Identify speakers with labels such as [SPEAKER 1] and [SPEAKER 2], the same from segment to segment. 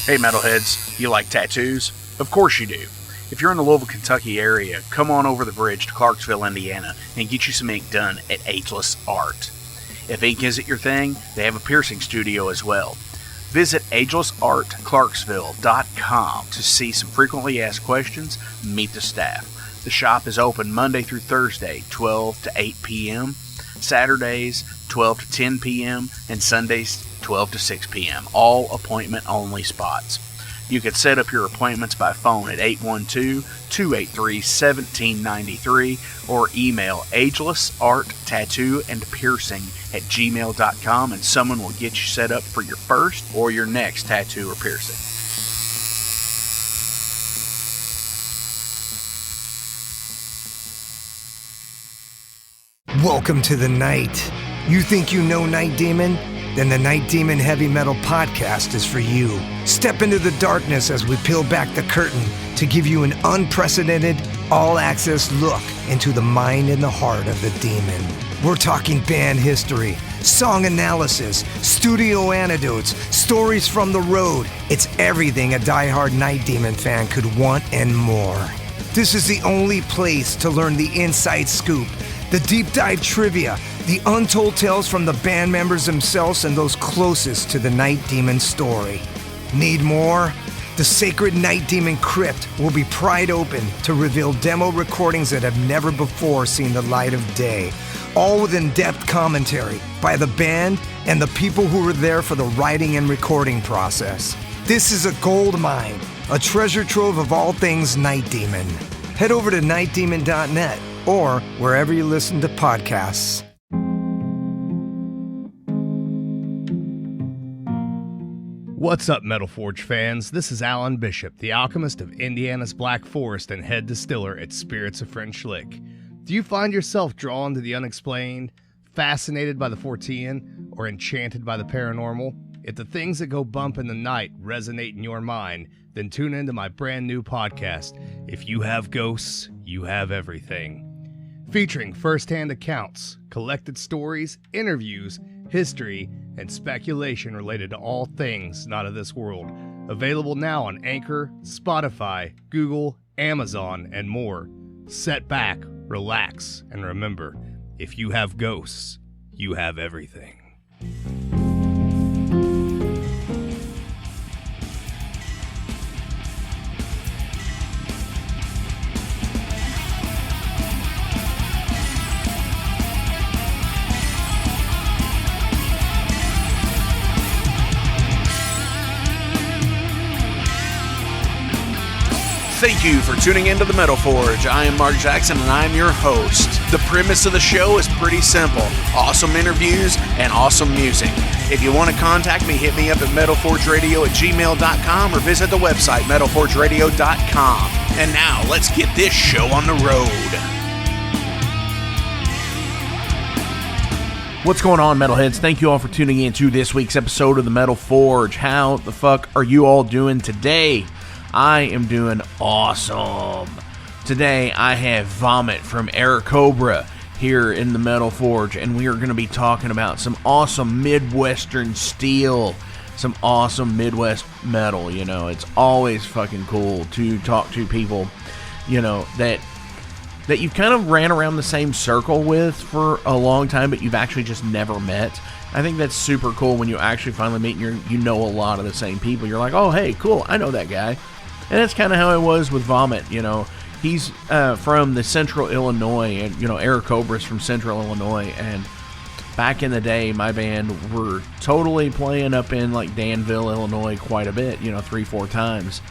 [SPEAKER 1] Hey metalheads, you like tattoos? Of course you do. If you're in the Louisville, Kentucky area, come on over the bridge to Clarksville, Indiana, and get you some ink done at Ageless Art. If ink isn't your thing, they have a piercing studio as well. Visit agelessartclarksville.com to see some frequently asked questions, meet the staff. The shop is open Monday through Thursday, 12 to 8 p.m., Saturdays, 12 to 10 p.m., and Sundays, 12 to 6 p.m., all appointment-only spots. You can set up your appointments by phone at 812-283-1793 or email agelessarttattooandpiercing@gmail.com and someone will get you set up for your first or your next tattoo or piercing.
[SPEAKER 2] Welcome to the night. You think you know Night Demon? Then the Night Demon Heavy Metal Podcast is for you. Step into the darkness as we peel back the curtain to give you an unprecedented, all-access look into the mind and the heart of the demon. We're talking band history, song analysis, studio anecdotes, stories from the road. It's everything a diehard Night Demon fan could want and more. This is the only place to learn the inside scoop, the deep dive trivia, the untold tales from the band members themselves and those closest to the Night Demon story. Need more? The Sacred Night Demon Crypt will be pried open to reveal demo recordings that have never before seen the light of day, all with in-depth commentary by the band and the people who were there for the writing and recording process. This is a gold mine, a treasure trove of all things Night Demon. Head over to nightdemon.net or wherever you listen to podcasts.
[SPEAKER 3] What's up, Metal Forge fans? This is Alan Bishop, the alchemist of Indiana's Black Forest and head distiller at Spirits of French Lick. Do you find yourself drawn to the unexplained, fascinated by the Fortean, or enchanted by the paranormal? If the things that go bump in the night resonate in your mind, then tune into my brand new podcast, If You Have Ghosts, You Have Everything. Featuring first-hand accounts, collected stories, interviews, history, and speculation related to all things not of this world. Available now on Anchor, Spotify, Google, Amazon, and more. Sit back, relax, and remember, if you have ghosts, you have everything.
[SPEAKER 1] Thank you for tuning into the Metal Forge. I am Mark Jackson and I'm your host. The premise of the show is pretty simple. Awesome interviews and awesome music. If you want to contact me, hit me up at metalforgeradio@gmail.com or visit the website metalforgeradio.com. And now, let's get this show on the road. What's going on, Metalheads? Thank you all for tuning in to this week's episode of the Metal Forge. How the fuck are you all doing today? I am doing awesome. Today I have Vhommit from Airacobra here in the Metal Forge, and we are going to be talking about some awesome Midwestern steel, some awesome Midwest metal. You know, it's always fucking cool to talk to people, you know, that you've kind of ran around the same circle with for a long time, but you've actually just never met. I think that's super cool when you actually finally meet and you know a lot of the same people. You're like, oh, hey, cool, I know that guy. And that's kind of how it was with Vhommit, you know. He's from the Central Illinois, and, you know, Airacobra's from Central Illinois, and back in the day, my band were totally playing up in, like, Danville, Illinois quite a bit, you know, 3-4 times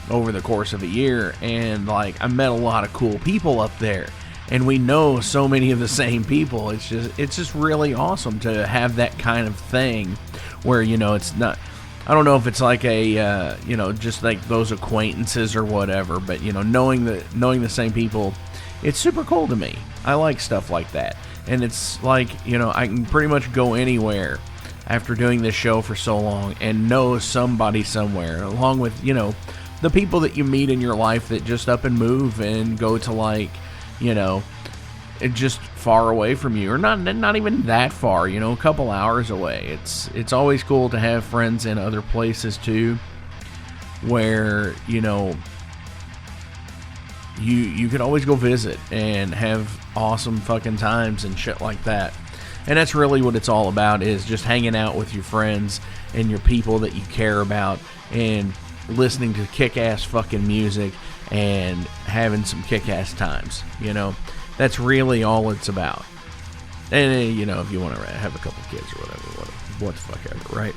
[SPEAKER 1] over the course of a year, and, like, I met a lot of cool people up there, and we know so many of the same people. It's just really awesome to have that kind of thing where, you know, it's not... I don't know if it's like a, you know, just like those acquaintances or whatever, but, you know, knowing the same people, it's super cool to me. I like stuff like that. And it's like, you know, I can pretty much go anywhere after doing this show for so long and know somebody somewhere, along with, you know, the people that you meet in your life that just up and move and go to, like, you know, just far away from you, or not even that far, you know, a couple hours away. It's always cool to have friends in other places too, where, you know, you could always go visit and have awesome fucking times and shit like that. And that's really what it's all about, is just hanging out with your friends and your people that you care about, and listening to kick-ass fucking music and having some kick-ass times, you know. That's really all it's about. And, you know, if you want to have a couple kids or whatever, what the fuck ever, right?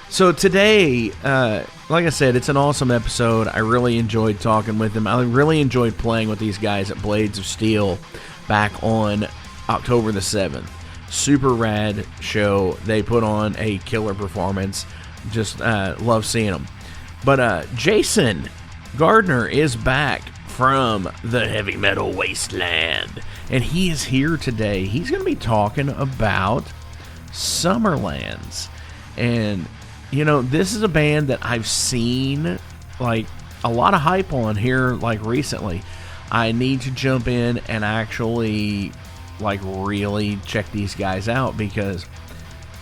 [SPEAKER 1] So today, like I said, it's an awesome episode. I really enjoyed talking with them. I really enjoyed playing with these guys at Blades of Steel back on October the 7th. Super rad show. They put on a killer performance. Just love seeing them. But Jason Gardner is back from the Heavy Metal Wasteland, and he is here today. He's going to be talking about Sumerlands. And, you know, this is a band that I've seen, like, a lot of hype on here, like, recently. I need to jump in and actually, like, really check these guys out, because,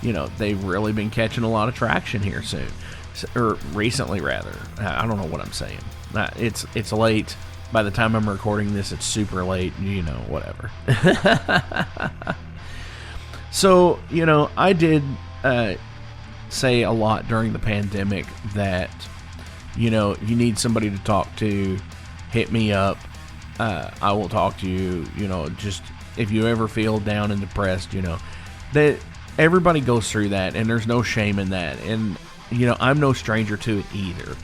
[SPEAKER 1] you know, they've really been catching a lot of traction here soon. Or recently, rather. I don't know what I'm saying. It's late. By the time I'm recording this, it's super late. You know, whatever. So, you know, I did say a lot during the pandemic that, you know, you need somebody to talk to, hit me up. I will talk to you, you know, just if you ever feel down and depressed, you know, that everybody goes through that, and there's no shame in that. And, you know, I'm no stranger to it either.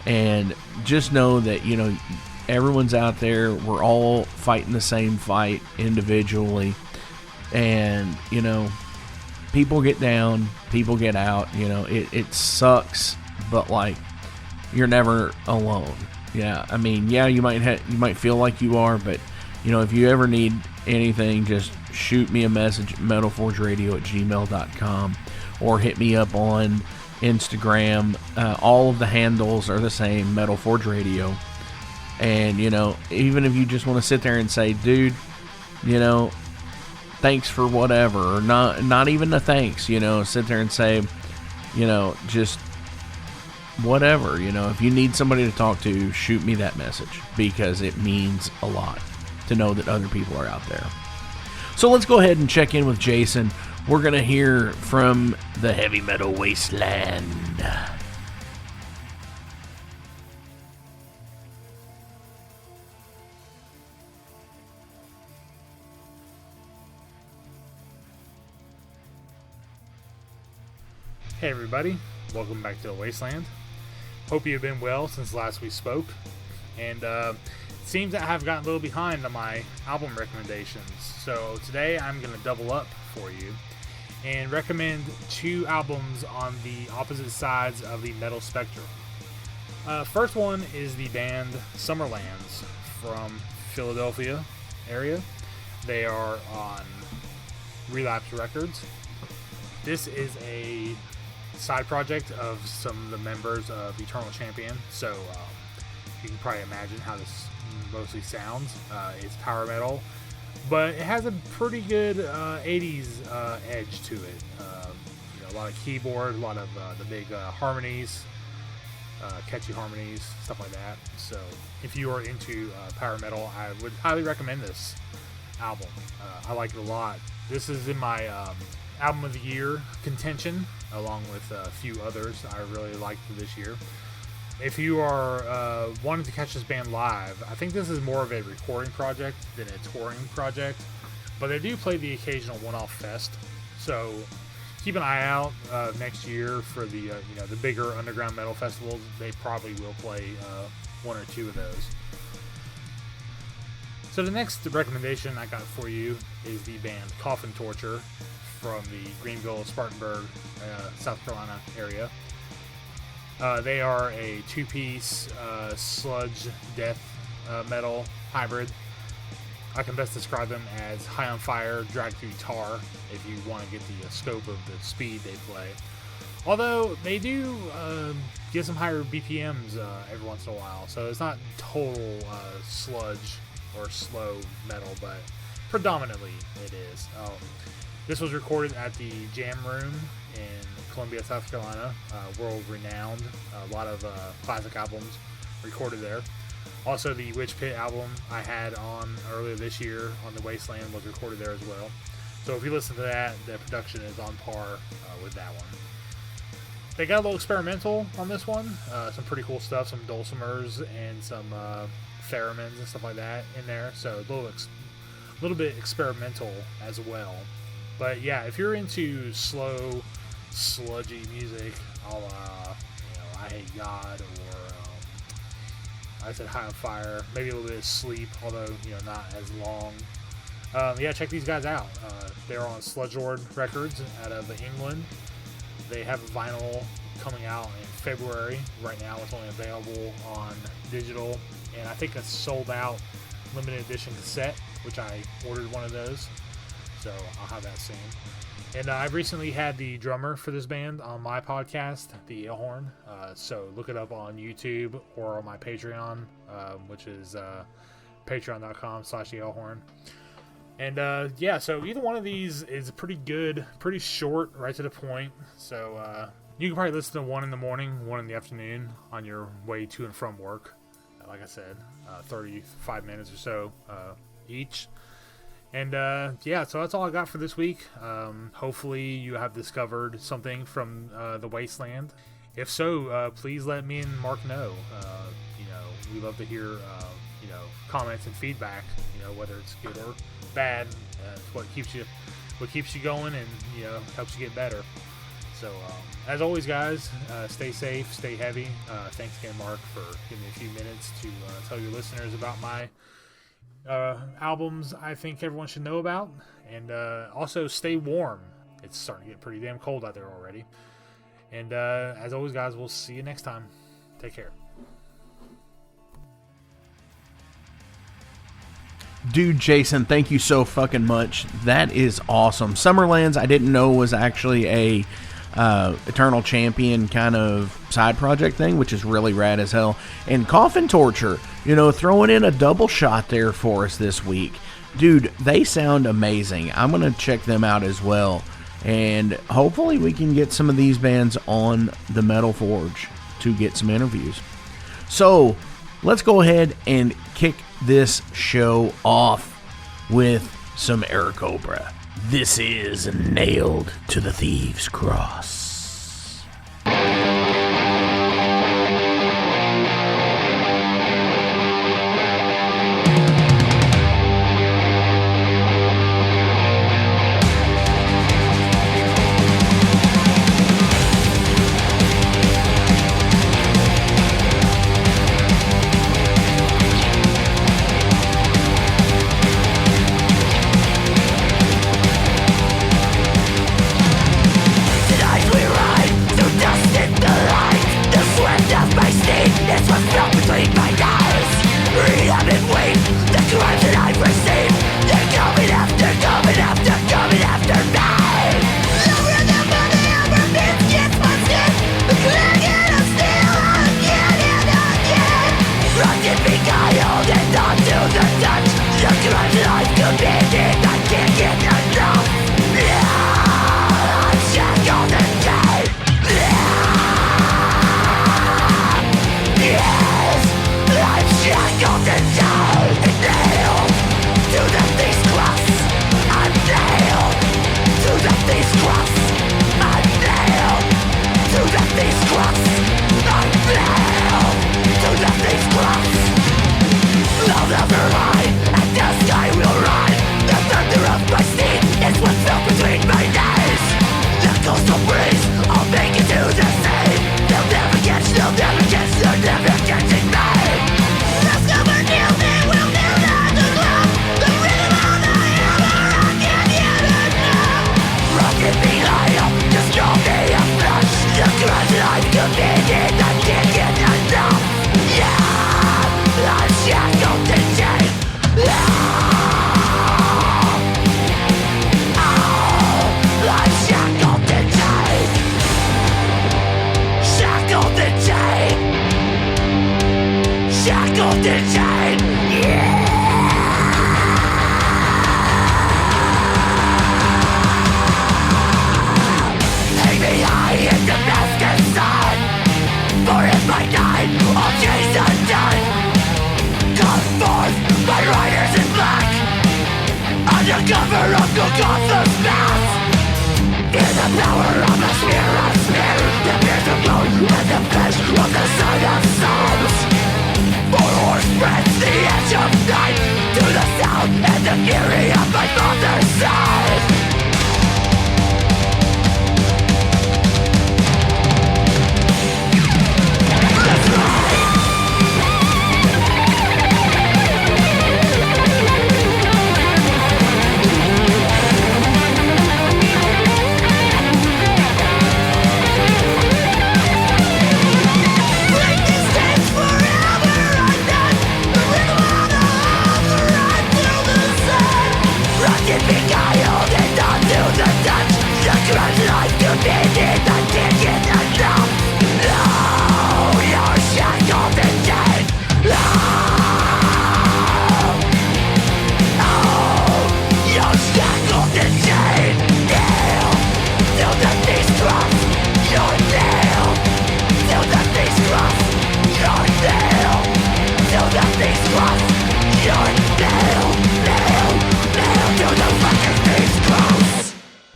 [SPEAKER 1] And just know that, you know, everyone's out there. We're all fighting the same fight individually. And, you know, people get down, people get out. You know, it sucks, but, like, you're never alone. Yeah, I mean, yeah, you might feel like you are, but, you know, if you ever need anything, just shoot me a message at metalforgeradio@gmail.com, or hit me up on Instagram. All of the handles are the same, Metal Forge Radio. And, you know, even if you just want to sit there and say, dude, you know, thanks for whatever, or not even a thanks, you know, sit there and say, you know, just whatever, you know, if you need somebody to talk to, shoot me that message, because it means a lot to know that other people are out there. So let's go ahead and check in with Jason. We're going to hear from the Heavy Metal Wasteland.
[SPEAKER 4] Hey everybody, welcome back to the Wasteland. Hope you've been well since last we spoke. And it seems that I've gotten a little behind on my album recommendations. So today I'm going to double up for you and recommend two albums on the opposite sides of the metal spectrum. First one is the band Sumerlands from Philadelphia area. They are on Relapse Records. This is a side project of some of the members of Eternal Champion, so you can probably imagine how this mostly sounds. It's power metal, but it has a pretty good 80s edge to it. You know, a lot of keyboard, a lot of the big harmonies, catchy harmonies, stuff like that. So if you are into power metal, I would highly recommend this album. I like it a lot. This is in my album of the year contention, along with a few others I really liked this year. If you are wanting to catch this band live, I think this is more of a recording project than a touring project, but they do play the occasional one-off fest, so keep an eye out next year for the you know, the bigger underground metal festivals. They probably will play one or two of those. So the next recommendation I got for you is the band Coffintorcher from the Greenville, Spartanburg, South Carolina area. They are a two-piece sludge death metal hybrid. I can best describe them as high on fire, dragged through tar, if you want to get the scope of the speed they play. Although they do get some higher BPMs every once in a while, so it's not total sludge or slow metal, but predominantly it is. This was recorded at the Jam Room in Columbia, South Carolina, world renowned. A lot of classic albums recorded there. Also, the Witch Pit album I had on earlier this year on the Wasteland was recorded there as well. So if you listen to that, the production is on par with that one. They got a little experimental on this one. Some pretty cool stuff, some dulcimers and some theremins and stuff like that in there. So a little bit experimental as well. But yeah, if you're into slow, sludgy music, a la, I Hate God, or I said High on Fire, maybe a little bit of Sleep, although not as long. Yeah, check these guys out. They're on Sludge Lord Records out of England. They have a vinyl coming out in February. Right now, it's only available on digital, and I think a sold out limited edition cassette, which I ordered one of those. So I'll have that soon. And I've recently had the drummer for this band on my podcast, The Eelhorn. So look it up on YouTube or on my Patreon, which is patreon.com/The Eelhorn. And so either one of these is pretty good, pretty short, right to the point. So you can probably listen to one in the morning, one in the afternoon on your way to and from work. Like I said, 35 minutes or so each. And so that's all I got for this week. Hopefully you have discovered something from the Wasteland. If so, please let me and Mark know. We love to hear comments and feedback. Whether it's good or bad. It's what keeps you going and helps you get better. So as always, guys, stay safe, stay heavy. Thanks again, Mark, for giving me a few minutes to tell your listeners about my albums I think everyone should know about. And also stay warm. It's starting to get pretty damn cold out there already. And as always, guys, we'll see you next time. Take care.
[SPEAKER 1] Dude, Jason, thank you so fucking much. That is awesome. Sumerlands, I didn't know was actually a Eternal Champion kind of side project thing, which is really rad as hell. And Coffintorcher, throwing in a double shot there for us this week. Dude, they sound amazing. I'm going to check them out as well. And hopefully we can get some of these bands on the Metal Forge to get some interviews. So let's go ahead and kick this show off with some Airacobra. This is Nailed to the Thieves' Cross.
[SPEAKER 5] Shackled and chained, yeah! cover of Golgotha's mass. In the power of the spear of spear, the piercing bone and the flesh of the son of sons. Four horse spreads the edge of night to the sound and the fury of my father's side.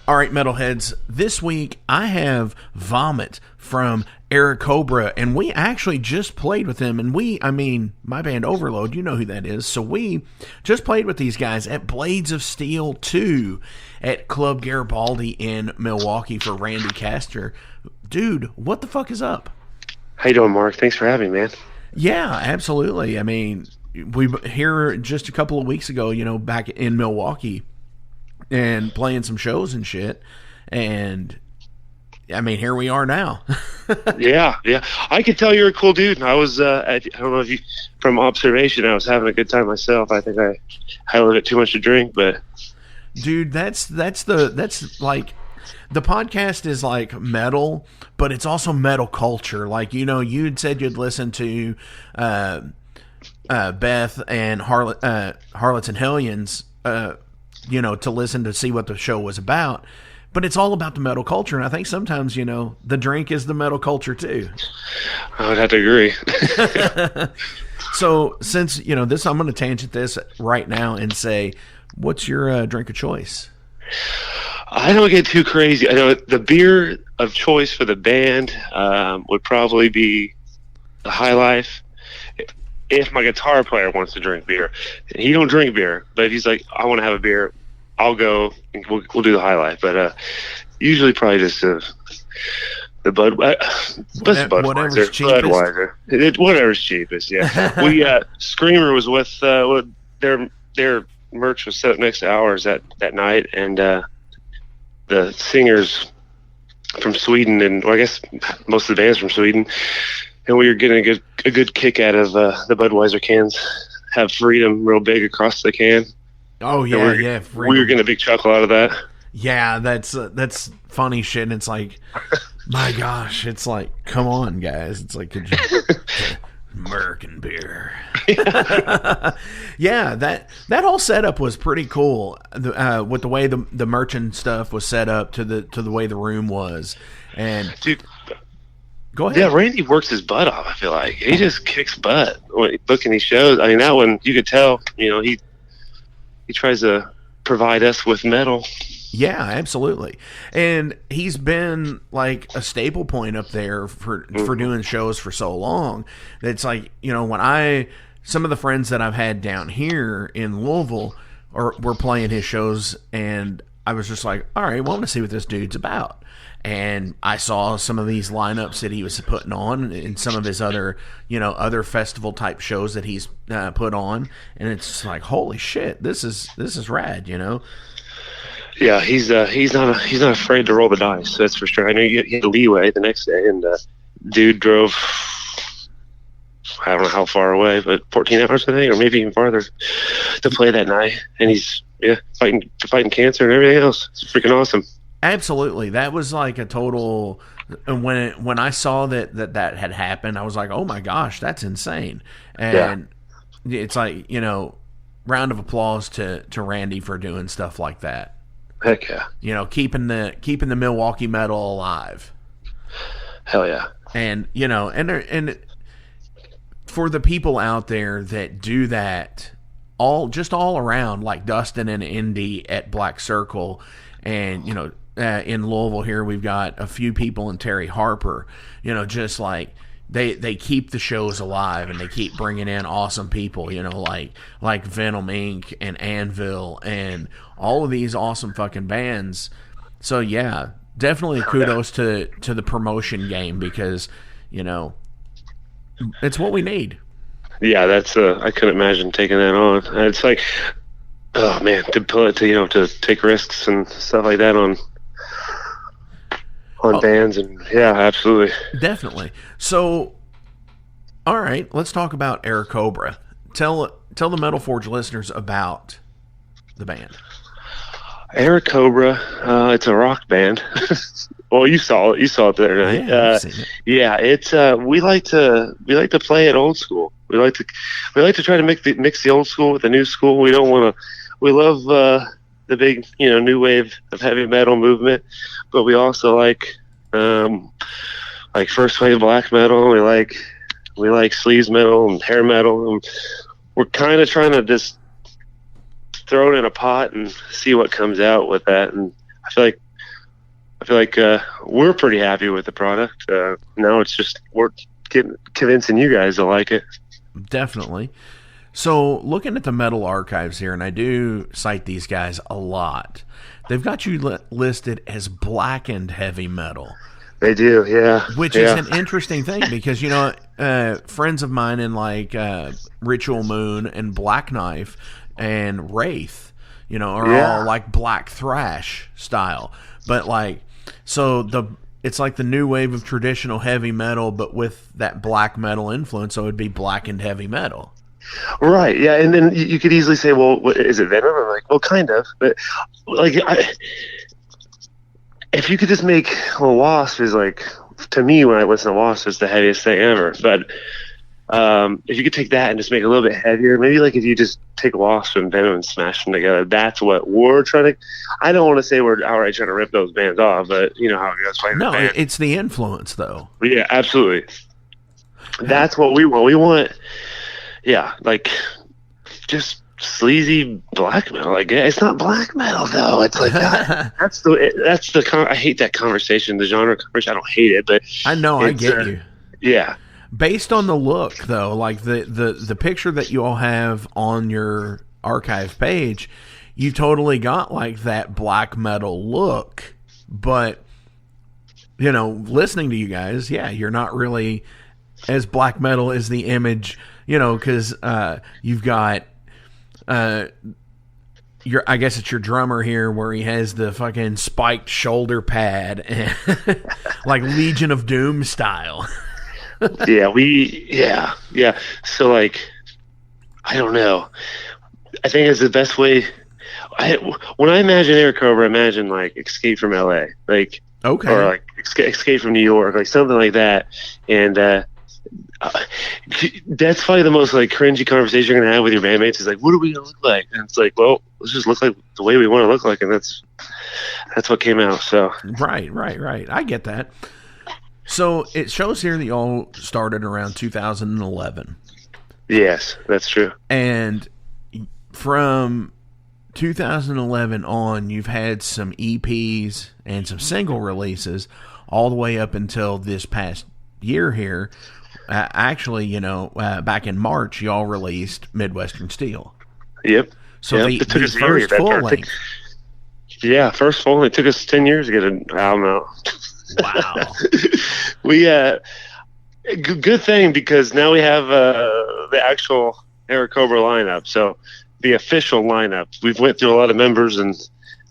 [SPEAKER 1] All right, metalheads, this week I have Vhommit from Airacobra, and we actually just played with him, and my band Overload, you know who that is, so we just played with these guys at Blades of Steel 2 at Club Garibaldi in Milwaukee for Randy Castor. Dude, what the fuck is up?
[SPEAKER 6] How you doing, Mark? Thanks for having me, man.
[SPEAKER 1] Yeah, absolutely. I mean, we here just a couple of weeks ago, back in Milwaukee, and playing some shows and shit, and I mean, here we are now.
[SPEAKER 6] yeah. I could tell you're a cool dude. And I was, I don't know if you, from observation, I was having a good time myself. I think I had a little bit too much to drink, but
[SPEAKER 1] dude, that's like the podcast is like metal, but it's also metal culture. Like, you'd said you'd listen to Beth and Harlots and Hellions, to listen to see what the show was about, but it's all about the metal culture. And I think sometimes, the drink is the metal culture too.
[SPEAKER 6] I would have to agree.
[SPEAKER 1] So since, this, I'm going to tangent this right now and say, what's your drink of choice?
[SPEAKER 6] I don't get too crazy. I know the beer of choice for the band would probably be the High Life. If my guitar player wants to drink beer, he don't drink beer, but if he's like, I want to have a beer, I'll go and we'll do the High Life. But usually probably just the
[SPEAKER 1] whatever's cheapest.
[SPEAKER 6] Budweiser. Whatever's cheapest. Yeah. We Screamer was with their merch was set up next to ours that night, and the singers from Sweden, and I guess most of the band's from Sweden. And we were getting a good kick out of the Budweiser cans. Have Freedom real big across the can.
[SPEAKER 1] Oh yeah,
[SPEAKER 6] Freedom. We were getting a big chuckle out of that.
[SPEAKER 1] Yeah, that's funny shit. And it's like, my gosh, it's like, come on, guys. It's like, could you American beer? Yeah, that whole setup was pretty cool. With the way the merchant stuff was set up to the way the room was, and
[SPEAKER 6] dude.
[SPEAKER 1] Go ahead.
[SPEAKER 6] Yeah, Randy works his butt off. I feel like he just kicks butt when booking these shows. I mean, that one you could tell. He tries to provide us with metal.
[SPEAKER 1] Yeah, absolutely. And he's been like a staple point up there for doing shows for so long. It's like, when some of the friends that I've had down here in Louisville were playing his shows, and I was just like, all right, well, I want to see what this dude's about. And I saw some of these lineups that he was putting on in some of his other festival type shows that he's put on, and it's like, holy shit, this is rad,
[SPEAKER 6] Yeah, he's not afraid to roll the dice. That's for sure. I know he had leeway the next day, and dude drove, I don't know how far away, but 14 hours I think, or maybe even farther, to play that night, and he's fighting cancer and everything else. It's freaking awesome.
[SPEAKER 1] Absolutely. That was like a total, when I saw that had happened, I was like, oh my gosh, that's insane. And it's like, round of applause to Randy for doing stuff like that.
[SPEAKER 6] Heck yeah.
[SPEAKER 1] Keeping the Milwaukee metal alive.
[SPEAKER 6] Hell yeah.
[SPEAKER 1] And, and for the people out there that do that, all around, like Dustin and Indy at Black Circle, and in Louisville here we've got a few people in Terry Harper. Just like they keep the shows alive, and they keep bringing in awesome people. Like Venom Inc. and Anvil and all of these awesome fucking bands. So yeah, definitely kudos to the promotion game, because it's what we need.
[SPEAKER 6] Yeah, that's I couldn't imagine taking that on. It's like, oh man, to pull it to take risks and stuff like that on bands, and yeah, absolutely,
[SPEAKER 1] definitely. So, all right, let's talk about Airacobra. Tell the Metal Forge listeners about the band.
[SPEAKER 6] Airacobra, it's a rock band. Well, you saw it the other night.
[SPEAKER 1] Yeah, I've seen it.
[SPEAKER 6] Yeah, it's we like to play it old school. We like to try to mix the old school with the new school. We don't want to. We love the big new wave of heavy metal movement, but we also like first wave black metal. We like sleaze metal and hair metal. And we're kind of trying to just throw it in a pot and see what comes out with that. And I feel like we're pretty happy with the product. Now it's just we're convincing you guys to like it.
[SPEAKER 1] Definitely. So looking at the metal archives here, and I do cite these guys a lot, they've got you listed as blackened heavy metal.
[SPEAKER 6] They do, yeah.
[SPEAKER 1] Which is an interesting thing, because friends of mine in like Ritual Moon and Black Knife and Wraith, are all like black thrash style. But like, so it's like the new wave of traditional heavy metal, but with that black metal influence, so it'd be blackened heavy metal.
[SPEAKER 6] Right, yeah, and then you could easily say, well, is it Venom? I'm like, well, kind of, but like, if you could just make, well, Wasp is like, to me, when I listen to Wasp, it's the heaviest thing ever, but if you could take that and just make it a little bit heavier, maybe like if you just take Wasp and Venom and smash them together, that's what we're trying to. I don't want to say we're outright trying to rip those bands off, but you know how it goes.
[SPEAKER 1] No, it's the influence, though.
[SPEAKER 6] Yeah, absolutely. That's what we want. We want, yeah, like just sleazy black metal. Like, it's not black metal though. It's like that. That's the. I hate that conversation. The genre conversation. I don't hate it, but
[SPEAKER 1] I know I get you.
[SPEAKER 6] Yeah.
[SPEAKER 1] Based on the look, though, like the picture that you all have on your archive page, you totally got like that black metal look. But, listening to you guys, yeah, you're not really as black metal as the image, because you've got I guess it's your drummer here where he has the fucking spiked shoulder pad, and like Legion of Doom style. yeah. So like, I don't know. I think it's the best way. When I imagine Airacobra, I imagine like Escape from LA, like okay,
[SPEAKER 6] or like Escape from New York, like something like that. And that's probably the most like cringy conversation you're gonna have with your bandmates. Is like, what are we gonna look like? And it's like, well, let's just look like the way we want to look like, and that's what came out. So
[SPEAKER 1] right. I get that. So it shows here that y'all started around 2011.
[SPEAKER 6] Yes, that's true.
[SPEAKER 1] And from 2011 on, you've had some EPs and some single releases all the way up until this past year here. Actually, back in March, y'all released Midwestern Steel.
[SPEAKER 6] Yep.
[SPEAKER 1] So the first full length.
[SPEAKER 6] Yeah, first full length. It took us 10 years to get an album out.
[SPEAKER 1] Wow.
[SPEAKER 6] We good thing, because now we have the actual Airacobra lineup. So the official lineup. We've went through a lot of members, and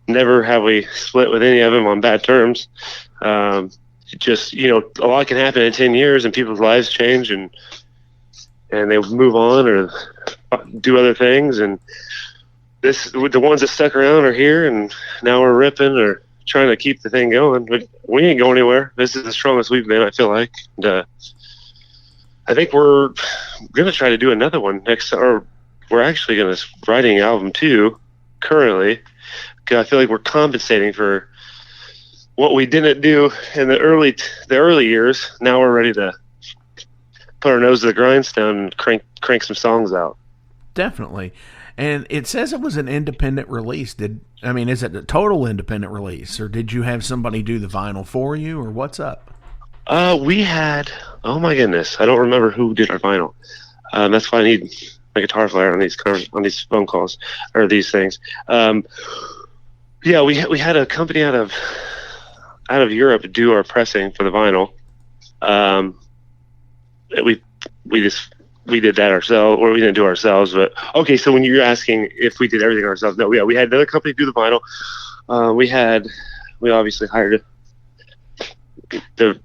[SPEAKER 6] never have we split with any of them on bad terms. Just a lot can happen in 10 years, and people's lives change, and they move on or do other things. And the ones that stuck around are here, and now we're ripping or trying to keep the thing going, but we ain't going anywhere. This is the strongest we've been, I feel like. And, I think we're gonna try to do another one next, or we're actually gonna writing an album too currently, because I feel like we're compensating for what we didn't do in the early years. Now we're ready to put our nose to the grindstone and crank some songs out.
[SPEAKER 1] Definitely. And it says it was an independent release. Is it a total independent release, or did you have somebody do the vinyl for you, or what's up?
[SPEAKER 6] We had, oh my goodness, I don't remember who did our vinyl. That's why I need my guitar player on these phone calls or these things. Yeah, we had a company out of Europe do our pressing for the vinyl. We did that ourselves, or we didn't do it ourselves. But okay, so when you're asking if we did everything ourselves, no, yeah, we had another company do the vinyl. We obviously hired the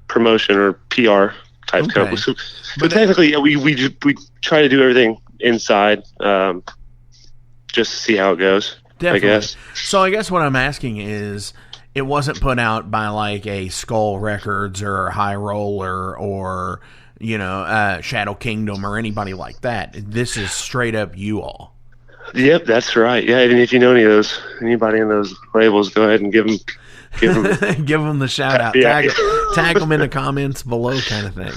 [SPEAKER 6] promotion or PR type company. So, but technically, yeah, we try to do everything inside, just to see how it goes.
[SPEAKER 1] Definitely.
[SPEAKER 6] I guess.
[SPEAKER 1] So I guess what I'm asking is, it wasn't put out by like a Skull Records or High Roller or Shadow Kingdom or anybody like that. This is straight up you all.
[SPEAKER 6] Yep, that's right. Yeah, and if you know anybody in those labels, go ahead and give them
[SPEAKER 1] give them the shout out.
[SPEAKER 6] Yeah.
[SPEAKER 1] Tag them in the comments below, kind of thing.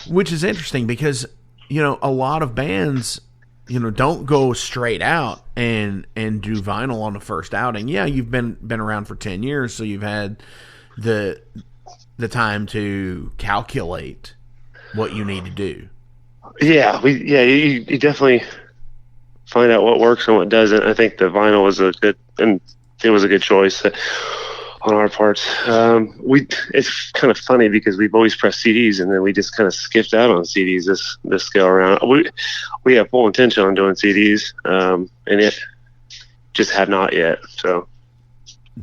[SPEAKER 1] Which is interesting because a lot of bands don't go straight out and do vinyl on the first outing. Yeah, you've been around for 10 years, so you've had the time to calculate what you need to do. Yeah,
[SPEAKER 6] you definitely find out what works and what doesn't. I think the vinyl was a good choice on our parts. It's kind of funny because we've always pressed CDs, and then we just kind of skipped out on CDs this go around. We have full intention on doing CDs, and it just have not yet. So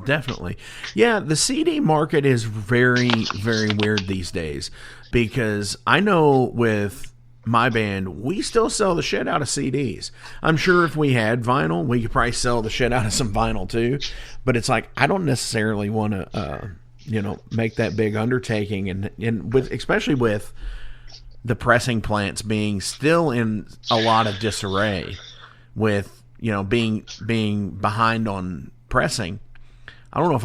[SPEAKER 1] definitely, yeah. The CD market is very, very weird these days because I know with my band, we still sell the shit out of CDs. I'm sure if we had vinyl, we could probably sell the shit out of some vinyl too. But it's like, I don't necessarily want to, make that big undertaking, and especially with the pressing plants being still in a lot of disarray, with being behind on pressing. I don't know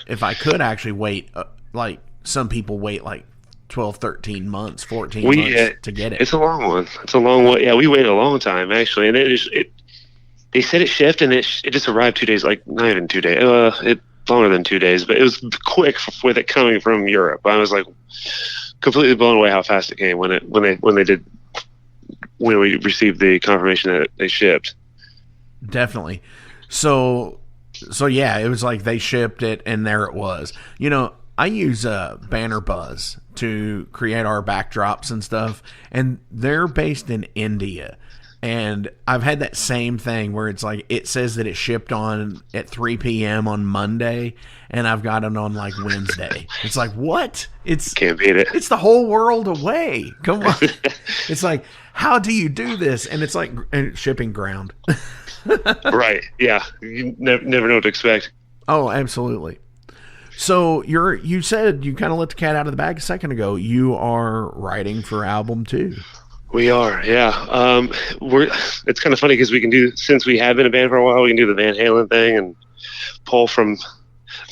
[SPEAKER 1] if I could actually wait like some people wait like 12, 13 months, 14 months to get it.
[SPEAKER 6] It's a long one. It's a long one. Yeah, we waited a long time, actually. And they said it shipped, and it just arrived 2 days, like not even 2 days. Longer than 2 days, but it was quick with it coming from Europe. I was like completely blown away how fast it came when we received the confirmation that they shipped.
[SPEAKER 1] Definitely. So yeah, it was like they shipped it, and there it was. I use Banner Buzz to create our backdrops and stuff, and they're based in India. And I've had that same thing where it's like it says that it shipped at 3 p.m. on Monday, and I've got it on like Wednesday. It's like, what?
[SPEAKER 6] Can't beat it.
[SPEAKER 1] It's the whole world away. Come on. It's like, how do you do this? And it's like shipping ground.
[SPEAKER 6] Right. Yeah. You never know what to expect.
[SPEAKER 1] Oh, absolutely. So you said you kind of let the cat out of the bag a second ago. You are writing for album 2.
[SPEAKER 6] We are, yeah. It's kind of funny because we can do, since we have been a band for a while, we can do the Van Halen thing and pull from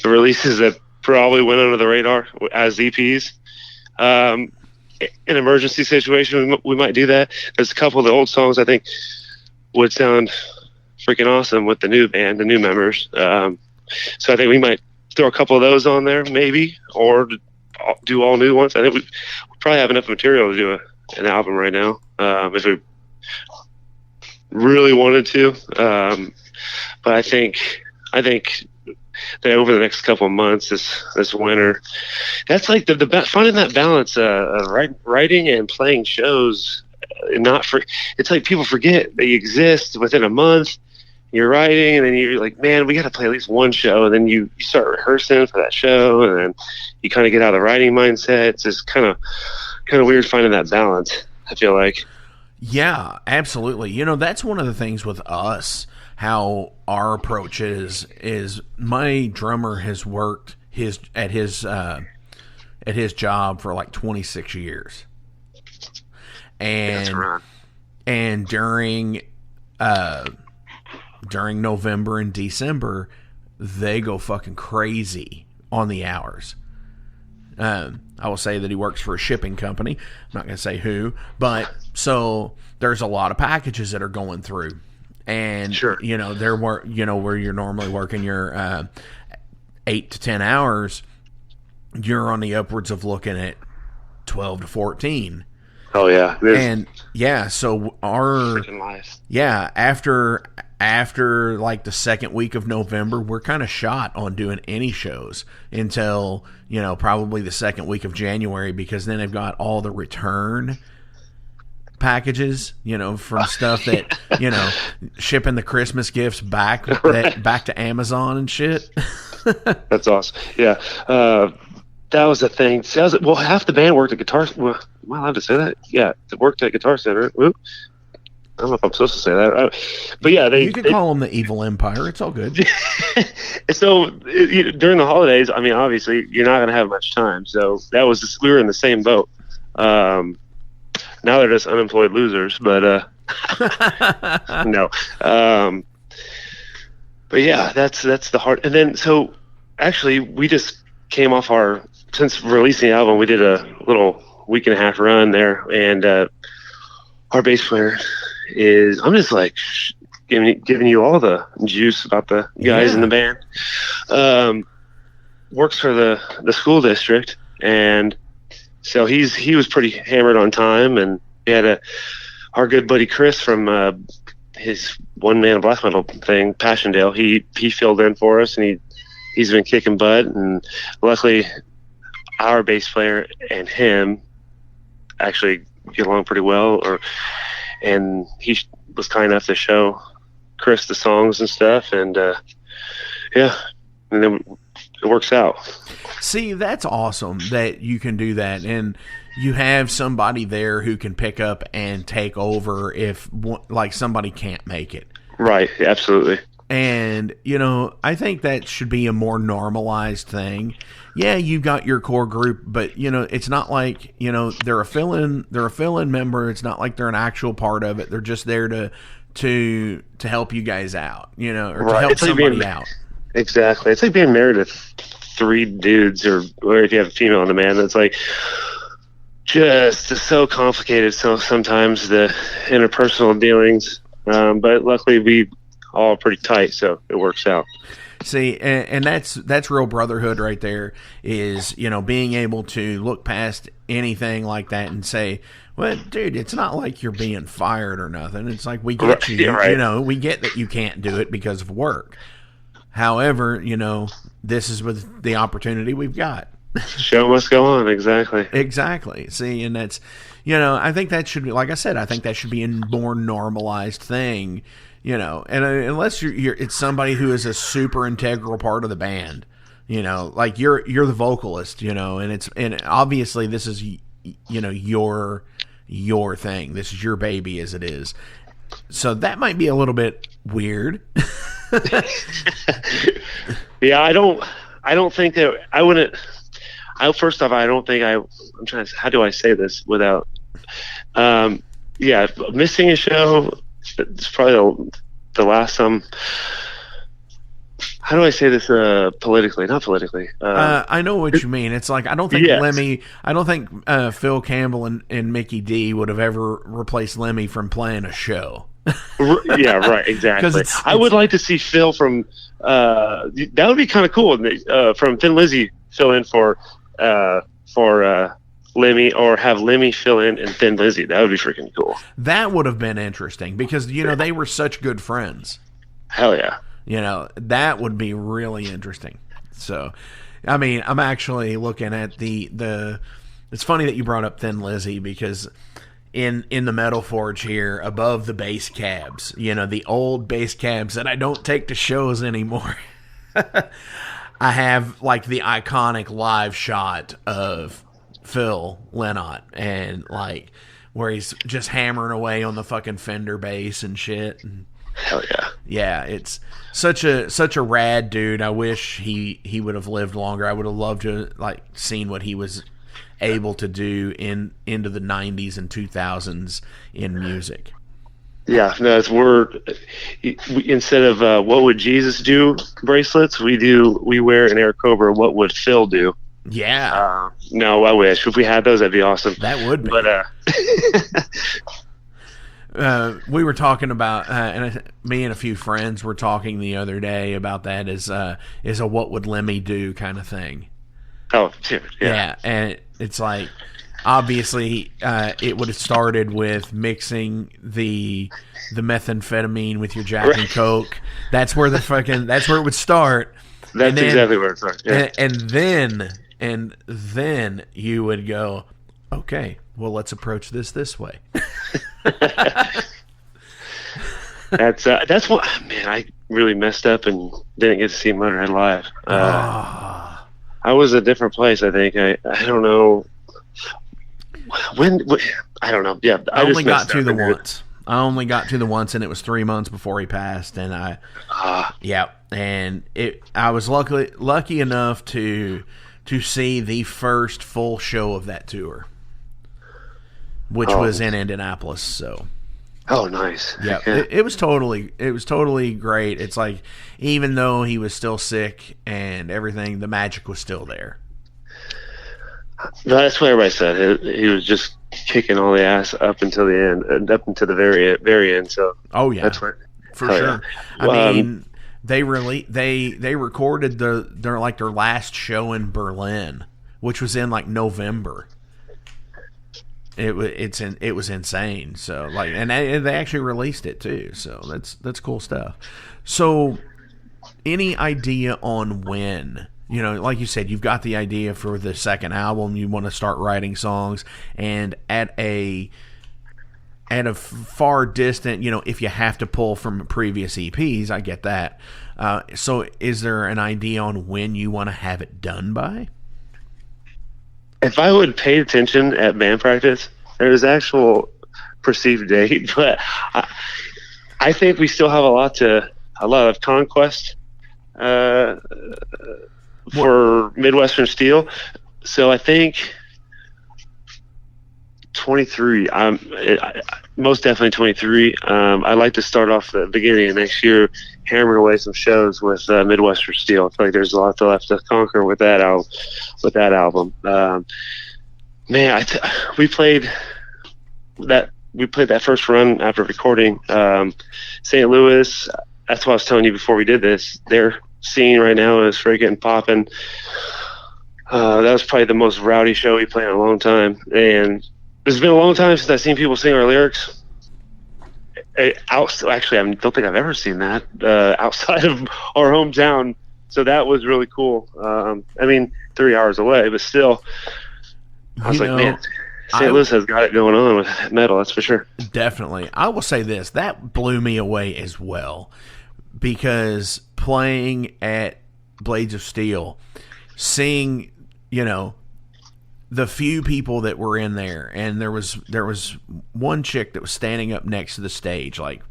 [SPEAKER 6] the releases that probably went under the radar as EPs. In an emergency situation, we might do that. There's a couple of the old songs I think would sound freaking awesome with the new band, the new members. So I think we might throw a couple of those on there, maybe, or do all new ones. I think we probably have enough material to do an album right now, if we really wanted to. But I think that over the next couple of months, this winter, that's like the finding that balance of writing and playing shows. It's like people forget they exist within a month. You're writing, and then you're like, man, we got to play at least one show. And then you start rehearsing for that show, and then you kind of get out of the writing mindset. It's just kind of weird finding that balance, I feel like.
[SPEAKER 1] Yeah, absolutely. That's one of the things with us, how our approach is my drummer has worked at his job for like 26 years. And,
[SPEAKER 6] that's right.
[SPEAKER 1] And during November and December, they go fucking crazy on the hours. I will say that he works for a shipping company. I'm not going to say who, but so there's a lot of packages that are going through, and
[SPEAKER 6] Sure.
[SPEAKER 1] they're where you're normally working your 8 to 10 hours, you're on the upwards of looking at 12 to 14.
[SPEAKER 6] Oh yeah,
[SPEAKER 1] And yeah, so
[SPEAKER 6] freaking life.
[SPEAKER 1] after like the second week of November, we're kind of shot on doing any shows until, probably the second week of January, because then they've got all the return packages, from stuff that, shipping the Christmas gifts back to Amazon and shit.
[SPEAKER 6] That's awesome. Yeah. That was the thing. Well, half the band worked at Guitar. Well, am I allowed to say that? Yeah, they worked at Guitar Center. Whoop. I don't know if I'm supposed to say that. But yeah,
[SPEAKER 1] you can call them the Evil Empire. It's all good.
[SPEAKER 6] So during the holidays, I mean, obviously, you're not going to have much time. So that was we were in the same boat. Now they're just unemployed losers, but no. But yeah, that's the hard. And then so actually, we just came off since releasing the album, we did a little week and a half run there, and our bass player I'm just like giving you all the juice about the guys in the band. Works for the school district, and so he was pretty hammered on time, and we had our good buddy Chris from his one man black metal thing, Passchendaele. He filled in for us, and he's been kicking butt, and luckily our bass player and him actually get along pretty well, and he was kind enough to show Chris the songs and stuff, and and then it works out.
[SPEAKER 1] See, that's awesome that you can do that, and you have somebody there who can pick up and take over if like somebody can't make it.
[SPEAKER 6] Right, absolutely.
[SPEAKER 1] And, I think that should be a more normalized thing. Yeah, you got your core group, but, it's not like, they're a fill-in member. It's not like they're an actual part of it. They're just there to help you guys out, or to help somebody out.
[SPEAKER 6] Exactly. It's like being married to 3 dudes, or if you have a female in the band, it's like just so complicated. So sometimes the interpersonal dealings, but luckily we all pretty tight, so it works out.
[SPEAKER 1] See, and that's real brotherhood right there, is, being able to look past anything like that and say, well, dude, it's not like you're being fired or nothing. It's like, we get you, we get that you can't do it because of work. However, this is with the opportunity we've got.
[SPEAKER 6] Show must go on. Exactly.
[SPEAKER 1] See, and that's, I think that should be, like I said, I think that should be a more normalized thing. And unless it's somebody who is a super integral part of the band, like you're the vocalist, and obviously this is, your thing. This is your baby as it is. So that might be a little bit weird.
[SPEAKER 6] Yeah, I don't think that I wouldn't. First off, I don't think I'm trying to. How do I say this without? Missing a show. It's probably the last how do I say this politically? Not politically.
[SPEAKER 1] I know what you mean. It's like I don't think Phil Campbell and Mickey D would have ever replaced Lemmy from playing a show.
[SPEAKER 6] Yeah, right, exactly. I would like to see Phil from that would be kind of cool from Thin Lizzy fill in for Lemmy, or have Lemmy fill in and Thin Lizzy. That would be freaking cool.
[SPEAKER 1] That would have been interesting because they were such good friends.
[SPEAKER 6] Hell yeah.
[SPEAKER 1] That would be really interesting. So, I mean, I'm actually looking at the it's funny that you brought up Thin Lizzy, because in the Metal Forge here, above the bass cabs, the old bass cabs that I don't take to shows anymore, I have like the iconic live shot of Phil Lynott, and like where he's just hammering away on the fucking Fender bass and shit. And
[SPEAKER 6] hell yeah.
[SPEAKER 1] Yeah, it's such a rad dude. I wish he would have lived longer. I would have loved to like seen what he was able to do into the 90s and 2000s in music.
[SPEAKER 6] Yeah, no, we instead of what would Jesus do bracelets, we wear an Airacobra what would Phil do
[SPEAKER 1] Yeah.
[SPEAKER 6] No, I wish. If we had those, that'd be awesome.
[SPEAKER 1] That would be.
[SPEAKER 6] But
[SPEAKER 1] we were talking about, me and a few friends were talking the other day about that as a what would Lemmy do kind of thing.
[SPEAKER 6] Oh, dude,
[SPEAKER 1] Yeah, and it's like, obviously, it would have started with mixing the methamphetamine with your Jack and Coke. That's where that's where it would start.
[SPEAKER 6] That's exactly where it starts. Yeah.
[SPEAKER 1] And then you would go, okay, well, let's approach this way.
[SPEAKER 6] That's what, man, I really messed up and didn't get to see Motorhead live. I was a different place, I think. I don't know when I don't know. Yeah,
[SPEAKER 1] I only got to the once. I only got to the once, and it was 3 months before he passed. And I was lucky enough to see the first full show of that tour, which was in Indianapolis. So,
[SPEAKER 6] nice.
[SPEAKER 1] Yeah, it was totally great. It's like, even though he was still sick and everything, the magic was still there.
[SPEAKER 6] That's what everybody said. He was just kicking all the ass up until the end, up until the very end. So, that's what,
[SPEAKER 1] for sure. Yeah. I mean, they recorded their last show in Berlin, which was in like November. It was insane. So and they actually released it too. So that's cool stuff. So, any idea on when? Like you said, you've got the idea for the second album. You want to start writing songs, and at a far distant, if you have to pull from previous EPs, I get that. So is there an idea on when you want to have it done by?
[SPEAKER 6] If I would pay attention at band practice, there's actual perceived date, but I think we still have a lot of conquest for Midwestern Steel. So I think 23. Most definitely 23. I'd like to start off the beginning of next year, hammering away some shows with Midwestern Steel. I feel like there's a lot left to conquer with that album. Man, we played that first run after recording. St. Louis. That's what I was telling you before we did this. Their scene right now is freaking popping. That was probably the most rowdy show we played in a long time, and it's been a long time since I've seen people sing our lyrics. Actually, I don't think I've ever seen that outside of our hometown. So that was really cool. 3 hours away, but still, I was man, St. Louis has got it going on with metal, that's for sure.
[SPEAKER 1] Definitely. I will say this, that blew me away as well, because playing at Blades of Steel, seeing, the few people that were in there, and there was one chick that was standing up next to the stage, like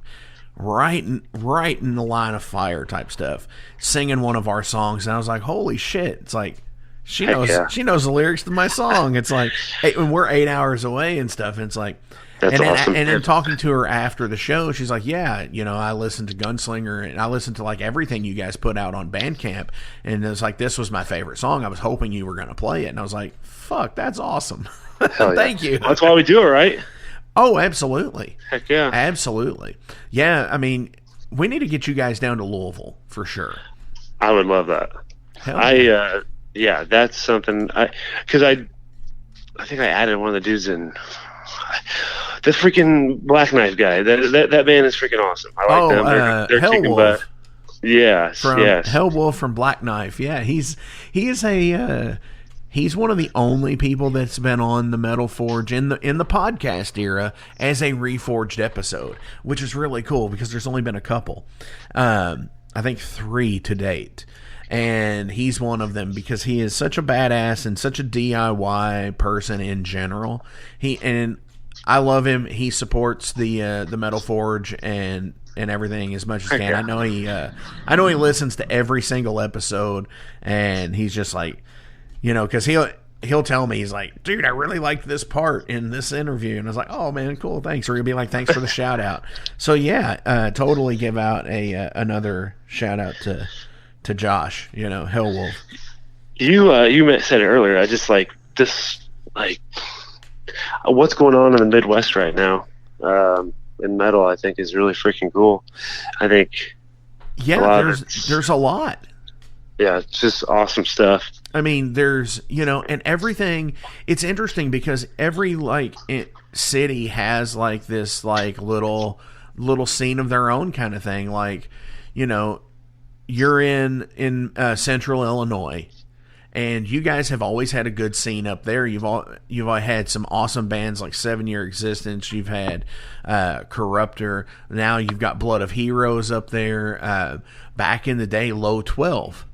[SPEAKER 1] right in the line of fire type stuff, singing one of our songs, and I was like, holy shit. It's like, she knows the lyrics to my song. It's like, when we're 8 hours away and stuff, and it's like,
[SPEAKER 6] that's awesome.
[SPEAKER 1] And then talking to her after the show, she's like, yeah, I listened to Gunslinger, and I listened to like everything you guys put out on Bandcamp, and it was like, this was my favorite song. I was hoping you were going to play it. And I was like, fuck, that's awesome. Thank you.
[SPEAKER 6] That's why we do it, right?
[SPEAKER 1] Oh, absolutely.
[SPEAKER 6] Heck yeah.
[SPEAKER 1] Absolutely. Yeah, I mean, we need to get you guys down to Louisville for sure.
[SPEAKER 6] I would love that. Yeah, that's something. Because I think I added one of the dudes in. The freaking Black Knife guy. That band is freaking awesome. I like them. They're kicking butt. Yes, yes.
[SPEAKER 1] Hellwolf from Black Knife. Yeah, he's one of the only people that's been on the Metal Forge in the podcast era as a reforged episode, which is really cool because there's only been a couple. I think 3 to date. And he's one of them because he is such a badass and such a DIY person in general. I love him. He supports the Metal Forge and everything as much as he can. I know he listens to every single episode, and he's just like, because he'll tell me, he's like, dude, I really liked this part in this interview, and I was like, oh man, cool, thanks. Or he'll be like, thanks for the shout out. So yeah, totally give out another shout out to Josh, Hellwolf.
[SPEAKER 6] You said it earlier. I just like this, like what's going on in the Midwest right now in metal. I think is really freaking cool. I think
[SPEAKER 1] there's a lot.
[SPEAKER 6] Yeah, it's just awesome stuff.
[SPEAKER 1] I mean, there's, and everything. It's interesting because every city has like this like little scene of their own kind of thing. Like, you're in central Illinois, and you guys have always had a good scene up there. You've had some awesome bands like 7 Year Existence. You've had Corruptor. Now you've got Blood of Heroes up there. Back in the day, Low 12.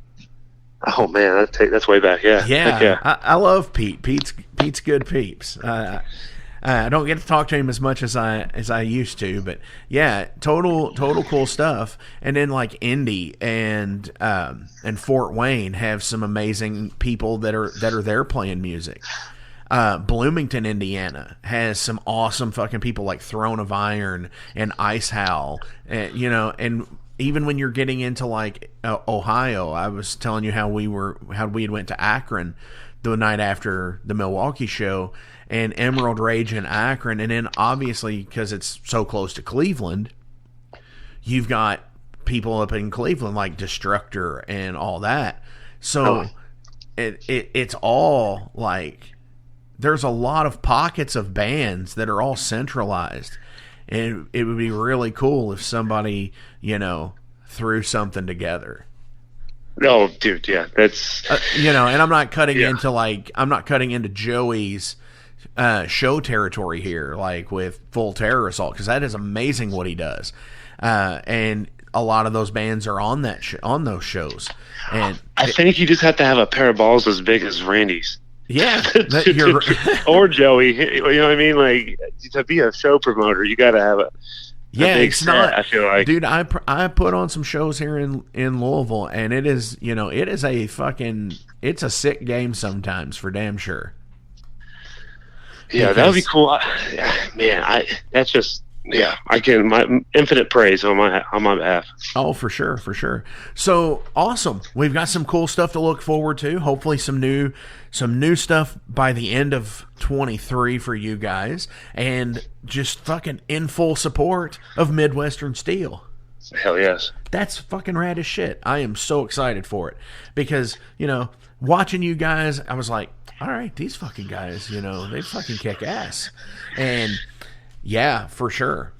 [SPEAKER 6] Oh man, that's way back. Yeah.
[SPEAKER 1] Yeah. I love Pete. Pete's good peeps. I don't get to talk to him as much as I used to, but yeah, total cool stuff. And then like Indy and Fort Wayne have some amazing people that are there playing music. Bloomington, Indiana has some awesome fucking people like Throne of Iron and Ice Howl, and even when you're getting into like Ohio, I was telling you how we had went to Akron the night after the Milwaukee show, and Emerald Rage in Akron, and then obviously because it's so close to Cleveland, you've got people up in Cleveland like Destructor and all that. So it's all like there's a lot of pockets of bands that are all centralized. And it would be really cool if somebody, threw something together.
[SPEAKER 6] No, dude, yeah, that's
[SPEAKER 1] and I'm not cutting into Joey's show territory here, like with Full Terror Assault, because that is amazing what he does, and a lot of those bands are on on those shows. And
[SPEAKER 6] I think you just have to have a pair of balls as big as Randy's.
[SPEAKER 1] Yeah,
[SPEAKER 6] or Joey, you know what I mean? Like, to be a show promoter, you got to have a big
[SPEAKER 1] it's
[SPEAKER 6] set,
[SPEAKER 1] not.
[SPEAKER 6] I feel like,
[SPEAKER 1] dude, I put on some shows here in Louisville, and it is it's a sick game sometimes, for damn sure.
[SPEAKER 6] Yeah, that would be cool. That's just. Yeah, I can. My infinite praise on my behalf.
[SPEAKER 1] Oh, for sure. So awesome! We've got some cool stuff to look forward to. Hopefully, some new stuff by the end of 23 for you guys, and just fucking in full support of Midwestern Steel.
[SPEAKER 6] Hell yes!
[SPEAKER 1] That's fucking rad as shit. I am so excited for it because watching you guys, I was like, all right, these fucking guys, they fucking kick ass, and. Yeah, for sure.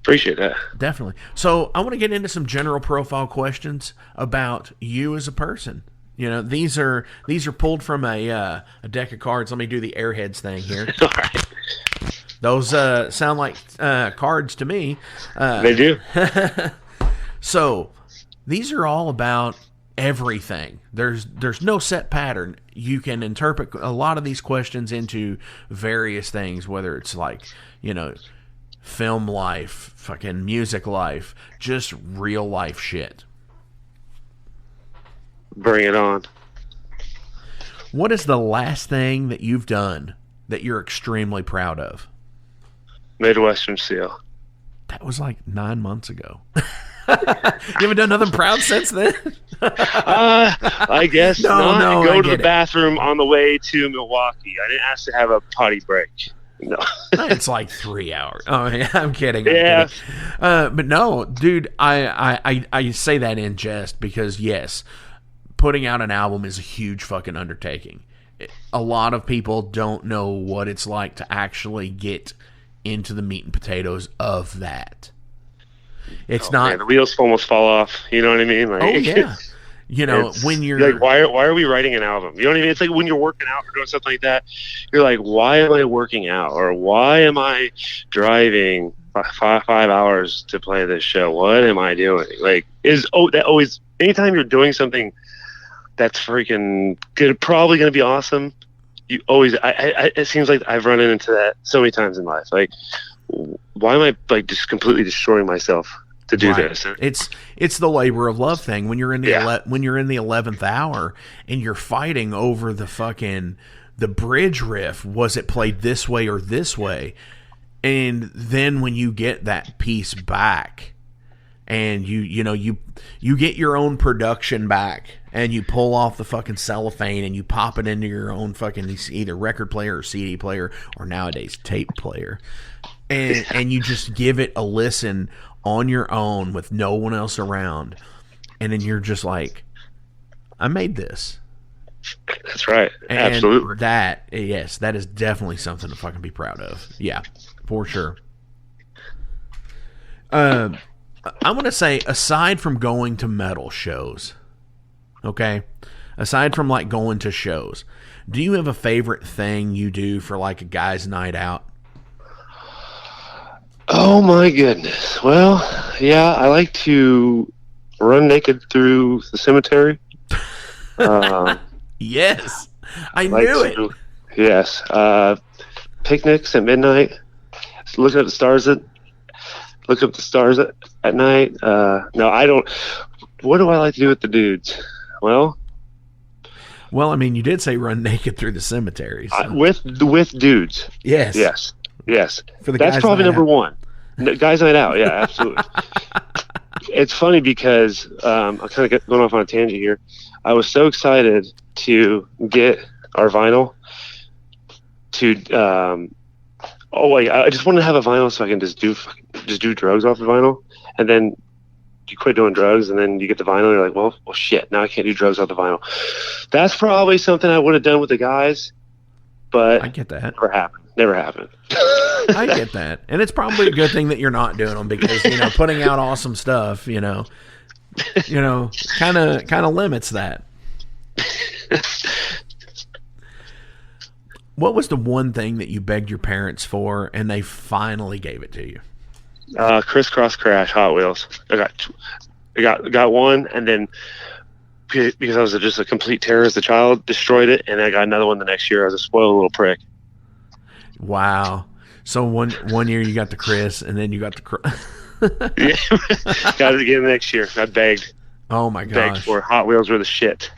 [SPEAKER 6] Appreciate that.
[SPEAKER 1] Definitely. So I want to get into some general profile questions about you as a person. These are pulled from a deck of cards. Let me do the Airheads thing here.
[SPEAKER 6] All right.
[SPEAKER 1] Those sound like cards to me.
[SPEAKER 6] They do.
[SPEAKER 1] So these are all about everything. There's no set pattern. You can interpret a lot of these questions into various things, whether it's like, film life, fucking music life, just real life shit.
[SPEAKER 6] Bring it on.
[SPEAKER 1] What is the last thing that you've done that you're extremely proud of?
[SPEAKER 6] Midwestern Steel.
[SPEAKER 1] That was like 9 months ago. You haven't done nothing proud since then?
[SPEAKER 6] I guess not.
[SPEAKER 1] No,
[SPEAKER 6] go to the bathroom on the way to Milwaukee. I didn't ask to have a potty break. No.
[SPEAKER 1] It's like 3 hours. Oh, yeah, I'm kidding.
[SPEAKER 6] Yeah.
[SPEAKER 1] But no, dude, I say that in jest because, yes, putting out an album is a huge fucking undertaking. A lot of people don't know what it's like to actually get into the meat and potatoes of that. It's not.
[SPEAKER 6] Man, the wheels almost fall off. You know what I mean? Like,
[SPEAKER 1] yeah. When you're
[SPEAKER 6] like, why are we writing an album? You know what I mean? It's like when you're working out or doing something like that, you're like, why am I working out? Or why am I driving 5 hours to play this show? What am I doing? Like, that always, anytime you're doing something that's freaking good, probably going to be awesome, you always, it seems like I've run into that so many times in life. Like, why am I like just completely destroying myself to do this?
[SPEAKER 1] It's the labor of love thing. When you're in the when you're in the 11th hour and you're fighting over the bridge riff, was it played this way or this way? And then when you get that piece back and you get your own production back and you pull off the fucking cellophane and you pop it into your own fucking either record player or CD player or nowadays tape player, and you just give it a listen on your own with no one else around, and then you're just like, I made this.
[SPEAKER 6] That's right.
[SPEAKER 1] And
[SPEAKER 6] absolutely.
[SPEAKER 1] That is definitely something to fucking be proud of. Yeah, for sure. I'm going to say, aside from going to metal shows, okay? Aside from, like, going to shows, do you have a favorite thing you do for, like, a guy's night out?
[SPEAKER 6] Oh, my goodness. Well, yeah, I like to run naked through the cemetery.
[SPEAKER 1] Yes. I knew it.
[SPEAKER 6] Yes. Picnics at midnight. Looking at the stars at night. No, I don't. What do I like to do with the dudes? Well,
[SPEAKER 1] I mean, you did say run naked through the cemetery. So.
[SPEAKER 6] With dudes.
[SPEAKER 1] Yes.
[SPEAKER 6] For the that's probably number one. Guys night out. Yeah, absolutely. It's funny because I'm kind of going off on a tangent here. I was so excited to get our vinyl to. I just want to have a vinyl so I can just do drugs off of vinyl, and then you quit doing drugs, and then you get the vinyl, and you're like, well, shit, now I can't do drugs off the vinyl. That's probably something I would have done with the guys, but
[SPEAKER 1] I get that.
[SPEAKER 6] Never happened.
[SPEAKER 1] I get that, and it's probably a good thing that you're not doing them because putting out awesome stuff, kind of limits that. What was the one thing that you begged your parents for and they finally gave it to you?
[SPEAKER 6] Crisscross Crash Hot Wheels. I got one, and then because I was just a complete terror as a child, destroyed it, and I got another one the next year. I was a spoiled little prick.
[SPEAKER 1] Wow. So one year you got the Chris, and then you got the
[SPEAKER 6] Yeah, got it again next year. I begged.
[SPEAKER 1] Oh my gosh.
[SPEAKER 6] Begged for Hot Wheels were the shit.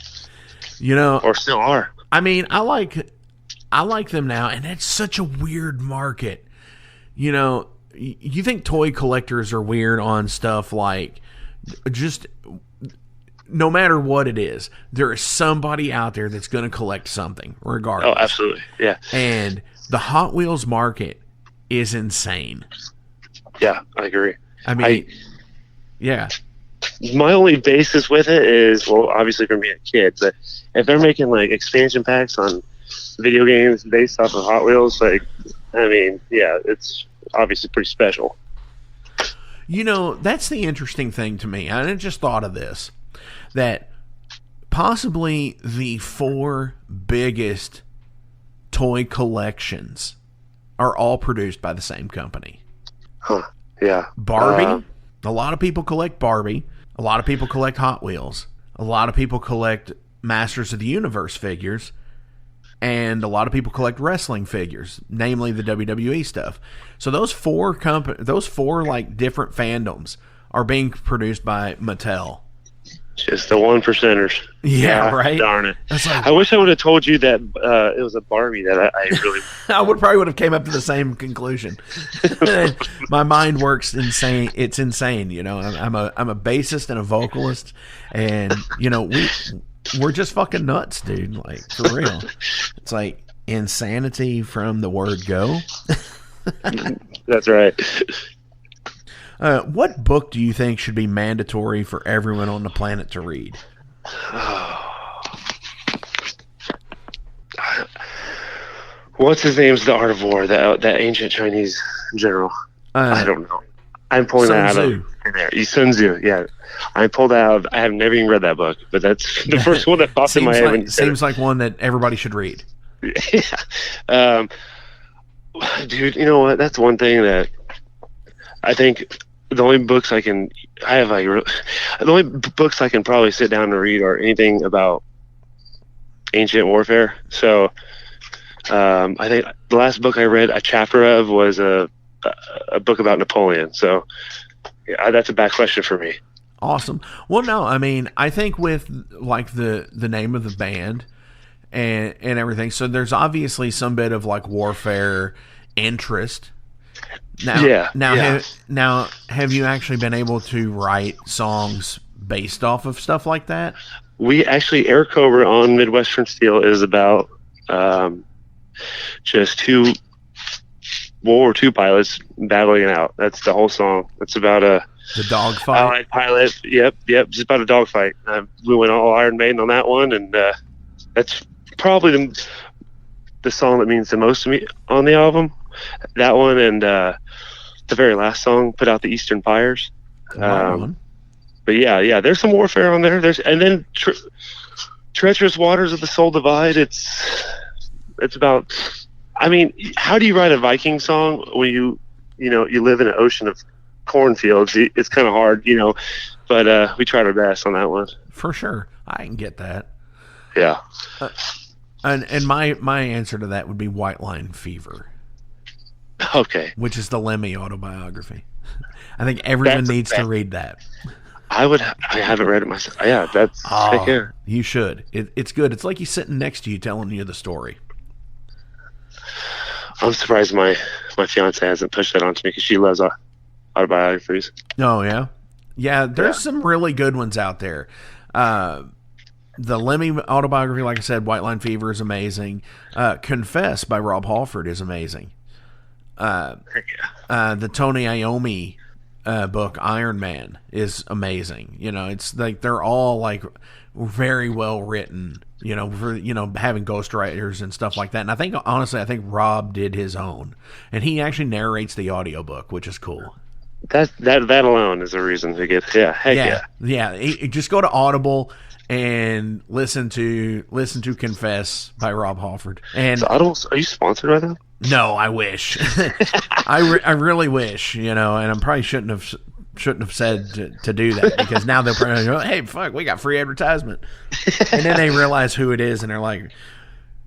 [SPEAKER 6] Or still are.
[SPEAKER 1] I mean, I like them now, and it's such a weird market. You think toy collectors are weird on stuff like just no matter what it is, there is somebody out there that's going to collect something regardless.
[SPEAKER 6] Oh, absolutely. Yeah.
[SPEAKER 1] And the Hot Wheels market is insane.
[SPEAKER 6] Yeah, I agree.
[SPEAKER 1] I mean, yeah.
[SPEAKER 6] My only basis with it is, well, obviously from being a kid, but if they're making like expansion packs on video games based off of Hot Wheels, it's obviously pretty special.
[SPEAKER 1] That's the interesting thing to me. I just thought of this, that possibly the 4 biggest toy collections are all produced by the same company.
[SPEAKER 6] Huh. Yeah.
[SPEAKER 1] Barbie. A lot of people collect Barbie. A lot of people collect Hot Wheels. A lot of people collect Masters of the Universe figures. And a lot of people collect wrestling figures, namely the WWE stuff. So those 4 like different fandoms are being produced by Mattel.
[SPEAKER 6] Just the 1 percenters.
[SPEAKER 1] Yeah, right.
[SPEAKER 6] Darn it!
[SPEAKER 1] Like,
[SPEAKER 6] I wish I would have told you that it was a Barbie that I really.
[SPEAKER 1] I probably would have came up to the same conclusion. My mind works insane. It's insane. I'm a bassist and a vocalist, and we're just fucking nuts, dude. Like, for real. It's like insanity from the word go.
[SPEAKER 6] That's right.
[SPEAKER 1] What book do you think should be mandatory for everyone on the planet to read?
[SPEAKER 6] What's his name's The Art of War, that ancient Chinese general? I don't know. I'm pulling that out of there. Sun Tzu, yeah. I pulled out. I have never even read that book, but that's the first one that popped in my head.
[SPEAKER 1] Seems like one that everybody should read.
[SPEAKER 6] Yeah. Dude, you know what? That's one thing that I think the only books I can probably sit down and read are anything about ancient warfare. So I think the last book I read a chapter of was a book about Napoleon. So yeah, that's a bad question for me.
[SPEAKER 1] Awesome. Well, no, I mean, I think with like the name of the band and everything, so there's obviously some bit of like warfare interest. Now, have you actually been able to write songs based off of stuff like that?
[SPEAKER 6] We actually, Airacobra on Midwestern Steel is about just two World War II pilots battling it out. That's the whole song. It's about
[SPEAKER 1] the dogfight.
[SPEAKER 6] Allied pilot. Yep. Just about a dogfight. We went all Iron Maiden on that one, and that's probably the song that means the most to me on the album. That one and the very last song, Put Out the Eastern Fires. But yeah, there's some warfare on there. And then Treacherous Waters of the Soul Divide. It's about. I mean, how do you write a Viking song when you live in an ocean of cornfields? It's kind of hard, but we tried our best on that one.
[SPEAKER 1] For sure, I can get that.
[SPEAKER 6] Yeah.
[SPEAKER 1] And my answer to that would be White Line Fever.
[SPEAKER 6] Okay.
[SPEAKER 1] Which is the Lemmy autobiography. I think everyone needs to read that.
[SPEAKER 6] I haven't read it myself. Yeah, that's yeah.
[SPEAKER 1] You should. It's good. It's like he's sitting next to you telling you the story.
[SPEAKER 6] I'm surprised my fiance hasn't pushed that onto me because she loves autobiographies.
[SPEAKER 1] Oh, yeah? Yeah, there's some really good ones out there. The Lemmy autobiography, like I said, White Line Fever is amazing. Confess by Rob Halford is amazing. The Tony Iommi book, Iron Man, is amazing. It's like they're all like very well written, for having ghostwriters and stuff like that. And I think Rob did his own, and he actually narrates the audiobook, which is cool.
[SPEAKER 6] That alone is a reason to get yeah.
[SPEAKER 1] Just go to Audible and listen to Confess by Rob Halford. And
[SPEAKER 6] Audible, are you sponsored by them?
[SPEAKER 1] No, I wish. I really wish, and I probably shouldn't have said to do that, because now they'll probably go, hey, fuck, we got free advertisement. And then they realize who it is, and they're like,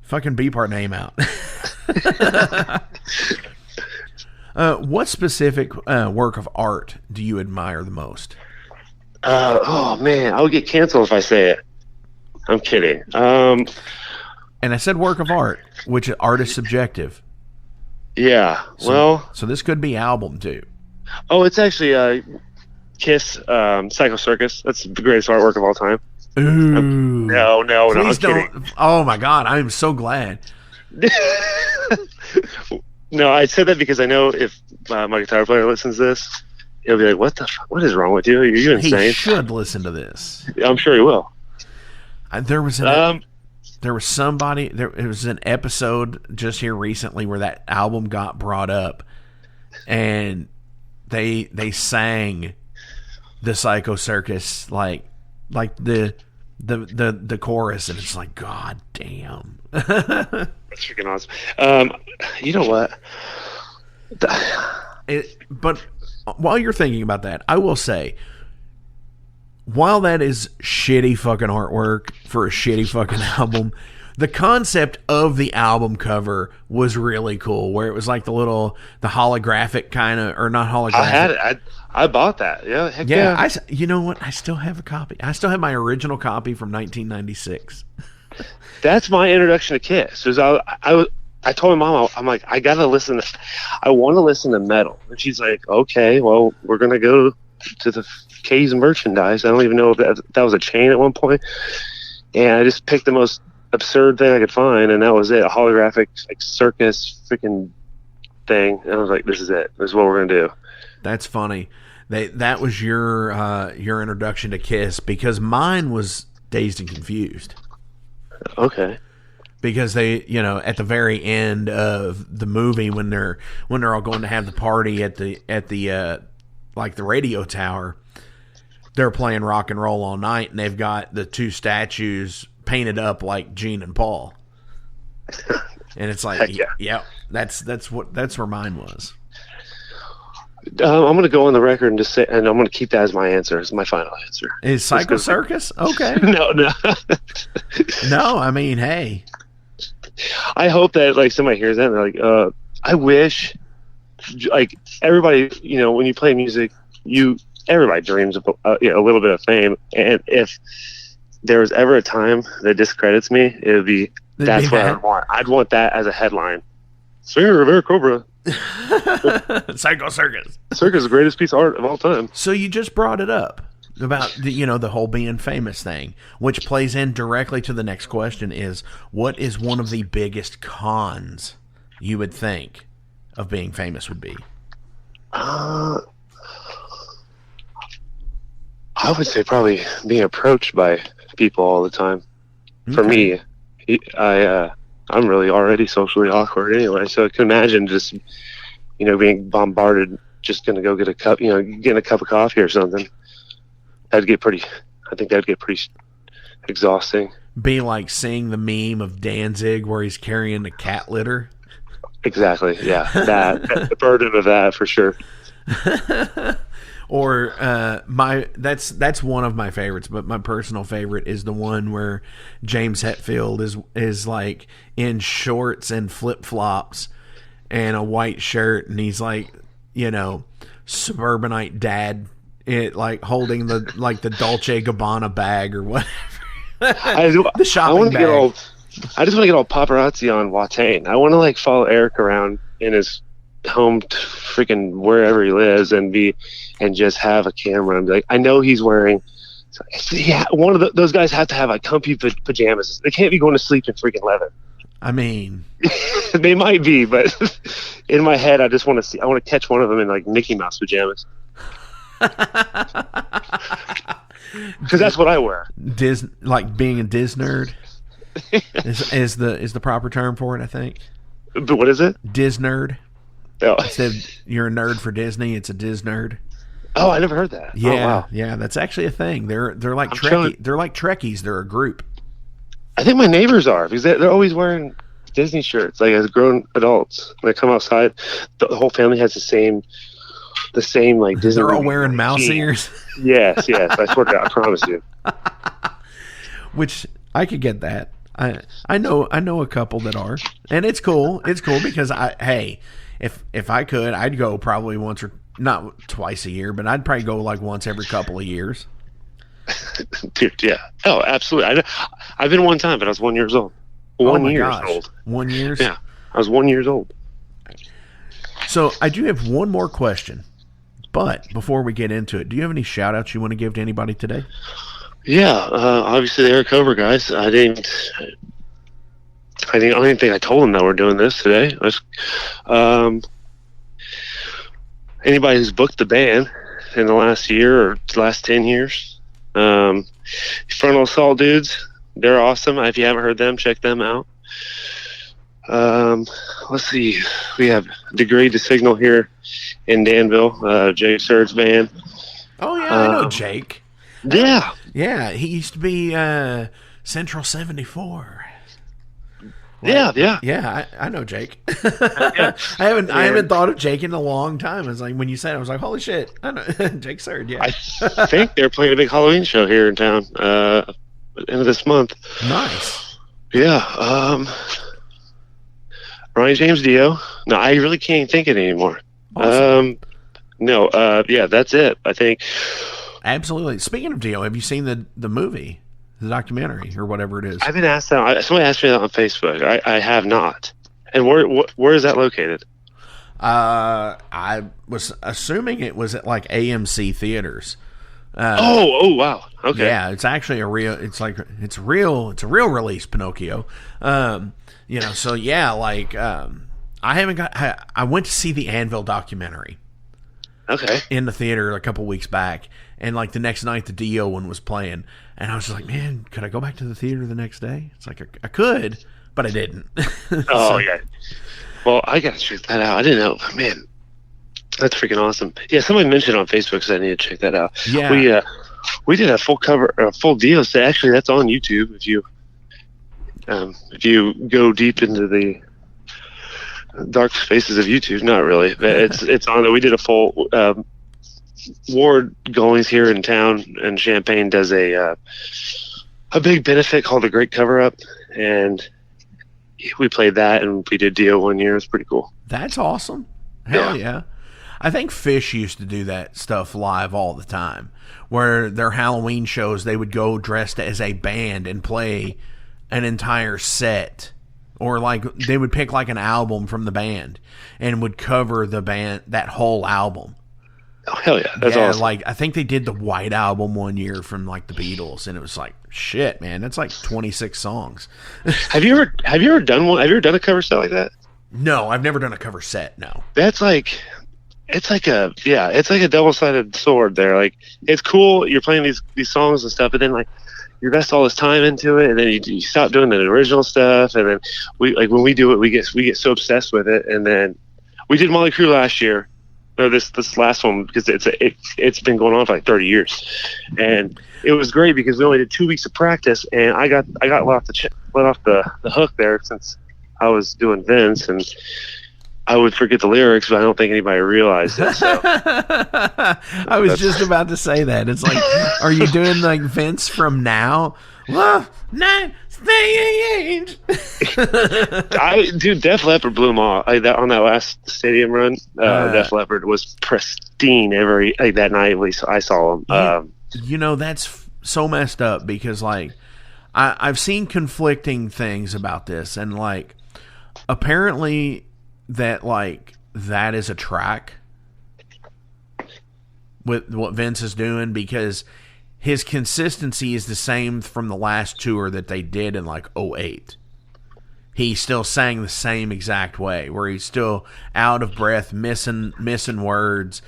[SPEAKER 1] fucking beep our name out. What specific work of art do you admire the most?
[SPEAKER 6] Oh, man, I'll get canceled if I say it. I'm kidding.
[SPEAKER 1] And I said work of art, which art is subjective.
[SPEAKER 6] Yeah,
[SPEAKER 1] So this could be album, too.
[SPEAKER 6] Oh, it's actually Kiss, Psycho Circus. That's the greatest artwork of all time.
[SPEAKER 1] Ooh.
[SPEAKER 6] No,
[SPEAKER 1] Please
[SPEAKER 6] I'm
[SPEAKER 1] don't.
[SPEAKER 6] kidding.
[SPEAKER 1] Oh, my God, I'm so glad.
[SPEAKER 6] No, I said that because I know if my guitar player listens to this, he'll be like, what the fuck? What is wrong with you? Are you insane?
[SPEAKER 1] He should listen to this.
[SPEAKER 6] I'm sure he will.
[SPEAKER 1] There was somebody. It was an episode just here recently where that album got brought up, and they sang the Psycho Circus like the chorus, and it's like, God damn.
[SPEAKER 6] That's freaking awesome. You know what?
[SPEAKER 1] But while you're thinking about that, I will say, while that is shitty fucking artwork for a shitty fucking album, the concept of the album cover was really cool, where it was like the holographic kind of, or not holographic.
[SPEAKER 6] I had it. I bought that. Yeah. Heck yeah.
[SPEAKER 1] You know what? I still have a copy. I still have my original copy from 1996.
[SPEAKER 6] That's my introduction to Kiss. I told my mom, I'm like, I gotta listen. I want to listen to metal, and she's like, okay, well, we're gonna go to the K's merchandise. I don't even know if that was a chain at one point, and I just picked the most absurd thing I could find, and that was it—a holographic like circus freaking thing. And I was like, this is it. This is what we're gonna do.
[SPEAKER 1] That's funny. That was your introduction to Kiss, because mine was Dazed and Confused.
[SPEAKER 6] Okay.
[SPEAKER 1] Because they, at the very end of the movie, when they're all going to have the party at the like the radio tower, they're playing Rock and Roll All Night, and they've got the two statues painted up like Gene and Paul. And it's like, yeah, that's where mine was.
[SPEAKER 6] I'm going to go on the record and just say, and I'm going to keep that as my answer, as my final answer.
[SPEAKER 1] Is Psycho Circus? Okay.
[SPEAKER 6] No.
[SPEAKER 1] No, I mean, hey.
[SPEAKER 6] I hope that like somebody hears that and they're like, I wish, like everybody, when you play music, everybody dreams of a little bit of fame, and if there was ever a time that discredits me, it would be that's what I want. I'd want that as a headline. Singer of Airacobra.
[SPEAKER 1] Psycho Circus.
[SPEAKER 6] Circus is the greatest piece of art of all time.
[SPEAKER 1] So you just brought it up. about the whole being famous thing, which plays in directly to the next question: is what is one of the biggest cons you would think of being famous would be?
[SPEAKER 6] I would say probably being approached by people all the time. For me, I'm really already socially awkward anyway, so I can imagine just being bombarded. Just gonna go get a cup, getting a cup of coffee or something. I think that'd get pretty exhausting.
[SPEAKER 1] Be like seeing the meme of Danzig where he's carrying the cat litter.
[SPEAKER 6] Exactly. Yeah, the burden of that for sure.
[SPEAKER 1] Or that's one of my favorites, but my personal favorite is the one where James Hetfield is like in shorts and flip flops and a white shirt, and he's like, suburbanite dad, holding the Dolce Gabbana bag or whatever. The shopping bag. I just want to get all paparazzi on Watain. I want to follow Eric around in his home, freaking wherever he lives, and just have a camera and be like, I know he's wearing. Yeah, one of those guys have to have comfy pajamas. They can't be going to sleep in freaking leather. I mean,
[SPEAKER 6] they might be, but in my head, I just want to see. I want to catch one of them in Mickey Mouse pajamas, because that's what I wear.
[SPEAKER 1] Being a Diz nerd is the proper term for it, I think.
[SPEAKER 6] But what is it?
[SPEAKER 1] Diz nerd.
[SPEAKER 6] Oh.
[SPEAKER 1] Instead of you're a nerd for Disney, it's a Diz nerd.
[SPEAKER 6] Oh, I never heard that.
[SPEAKER 1] Yeah,
[SPEAKER 6] oh, wow.
[SPEAKER 1] Yeah, that's actually a thing. They're like Trekkies. They're like Trekkies. They're a group.
[SPEAKER 6] I think my neighbors are, because they're always wearing Disney shirts, as grown adults. When they come outside, the whole family has the same Disney.
[SPEAKER 1] They're all wearing mouse ears.
[SPEAKER 6] Yes. I swear to God, I promise you.
[SPEAKER 1] Which I could get that. I know a couple that are, and it's cool. It's cool because if I could, I'd go probably once or not twice a year, but I'd probably go once every couple of years.
[SPEAKER 6] Dude, yeah. Oh, absolutely. I've been one time, but I was 1 year old. 1 year old.
[SPEAKER 1] 1 year?
[SPEAKER 6] Yeah, I was 1 year old.
[SPEAKER 1] So I do have one more question, but before we get into it, do you have any shout outs you want to give to anybody today?
[SPEAKER 6] Yeah, obviously the Airacobra guys. I don't even think I told them that we're doing this today. Anybody who's booked the band in the last year or last 10 years, Frontal Assault dudes, they're awesome. If you haven't heard them, check them out. Let's see, we have Degree to Signal here in Danville, Jake Surd's band.
[SPEAKER 1] Oh yeah, I know Jake.
[SPEAKER 6] Yeah,
[SPEAKER 1] he used to be Central 74.
[SPEAKER 6] Yeah.
[SPEAKER 1] I know Jake. I haven't thought of Jake in a long time. It's when you said it, I was like, holy shit, I know Jake Surd. Yeah,
[SPEAKER 6] I think they're playing a big Halloween show here in town end of this month.
[SPEAKER 1] Nice.
[SPEAKER 6] Yeah. Ryan James Dio. No, I really can't think of it anymore.
[SPEAKER 1] Awesome.
[SPEAKER 6] Yeah, that's it, I think.
[SPEAKER 1] Absolutely. Speaking of Dio, have you seen the movie, the documentary, or whatever it is?
[SPEAKER 6] I've been asked that. Somebody asked me that on Facebook. I have not. And where is that located?
[SPEAKER 1] I was assuming it was at AMC theaters.
[SPEAKER 6] Oh wow. Okay.
[SPEAKER 1] Yeah, it's actually a real release, Pinocchio. So yeah, I went to see the Anvil documentary.
[SPEAKER 6] Okay.
[SPEAKER 1] In the theater a couple weeks back, and the next night the Dio one was playing, and I was just like, man, could I go back to the theater the next day? It's I could, but I didn't.
[SPEAKER 6] Oh yeah. Well, I gotta check that out. I didn't know, man. That's freaking awesome. Yeah, somebody mentioned on Facebook, so I need to check that out.
[SPEAKER 1] Yeah.
[SPEAKER 6] We did a full Dio set. Actually, that's on YouTube. If you go deep into the dark spaces of YouTube, not really. It's on there. We did a full Ward Goalies here in town, and Champaign does a big benefit called the Great Cover Up, and we played that, and we did Dio 1 year. It's pretty cool.
[SPEAKER 1] That's awesome. Hell yeah. I think Fish used to do that stuff live all the time, where their Halloween shows, they would go dressed as a band and play an entire set, or they would pick an album from the band and would cover the band, that whole album.
[SPEAKER 6] Oh, hell yeah. That's
[SPEAKER 1] yeah,
[SPEAKER 6] awesome.
[SPEAKER 1] like I think they did the White Album one year from like the Beatles, and it was like shit, man. That's like 26 songs.
[SPEAKER 6] Have you ever done one? Have you ever done a cover set like that?
[SPEAKER 1] No, I've never done a cover set. No.
[SPEAKER 6] That's like, it's like a double-sided sword there. Like, it's cool. You're playing these songs and stuff, but then like you invest all this time into it, and then you stop doing the original stuff, and then when we do it, we get so obsessed with it, and then we did Motley Crue last year. No, this last one, because it's been going on for like 30 years, and it was great because we only did 2 weeks of practice, and I got let off the hook there since I was doing Vince, and I would forget the lyrics, but I don't think anybody realized it. So.
[SPEAKER 1] I was just about to say that. It's like, are you doing like Vince from Now? Well, night, stay
[SPEAKER 6] Dude, Def Leppard blew them all. On that last stadium run, Def Leppard was pristine every that night. At least I saw them.
[SPEAKER 1] That's so messed up because like I've seen conflicting things about this, and like apparently that is a track with what Vince is doing, because his consistency is the same from the last tour that they did in like 2008. He still sang the same exact way, where he's still out of breath, missing words.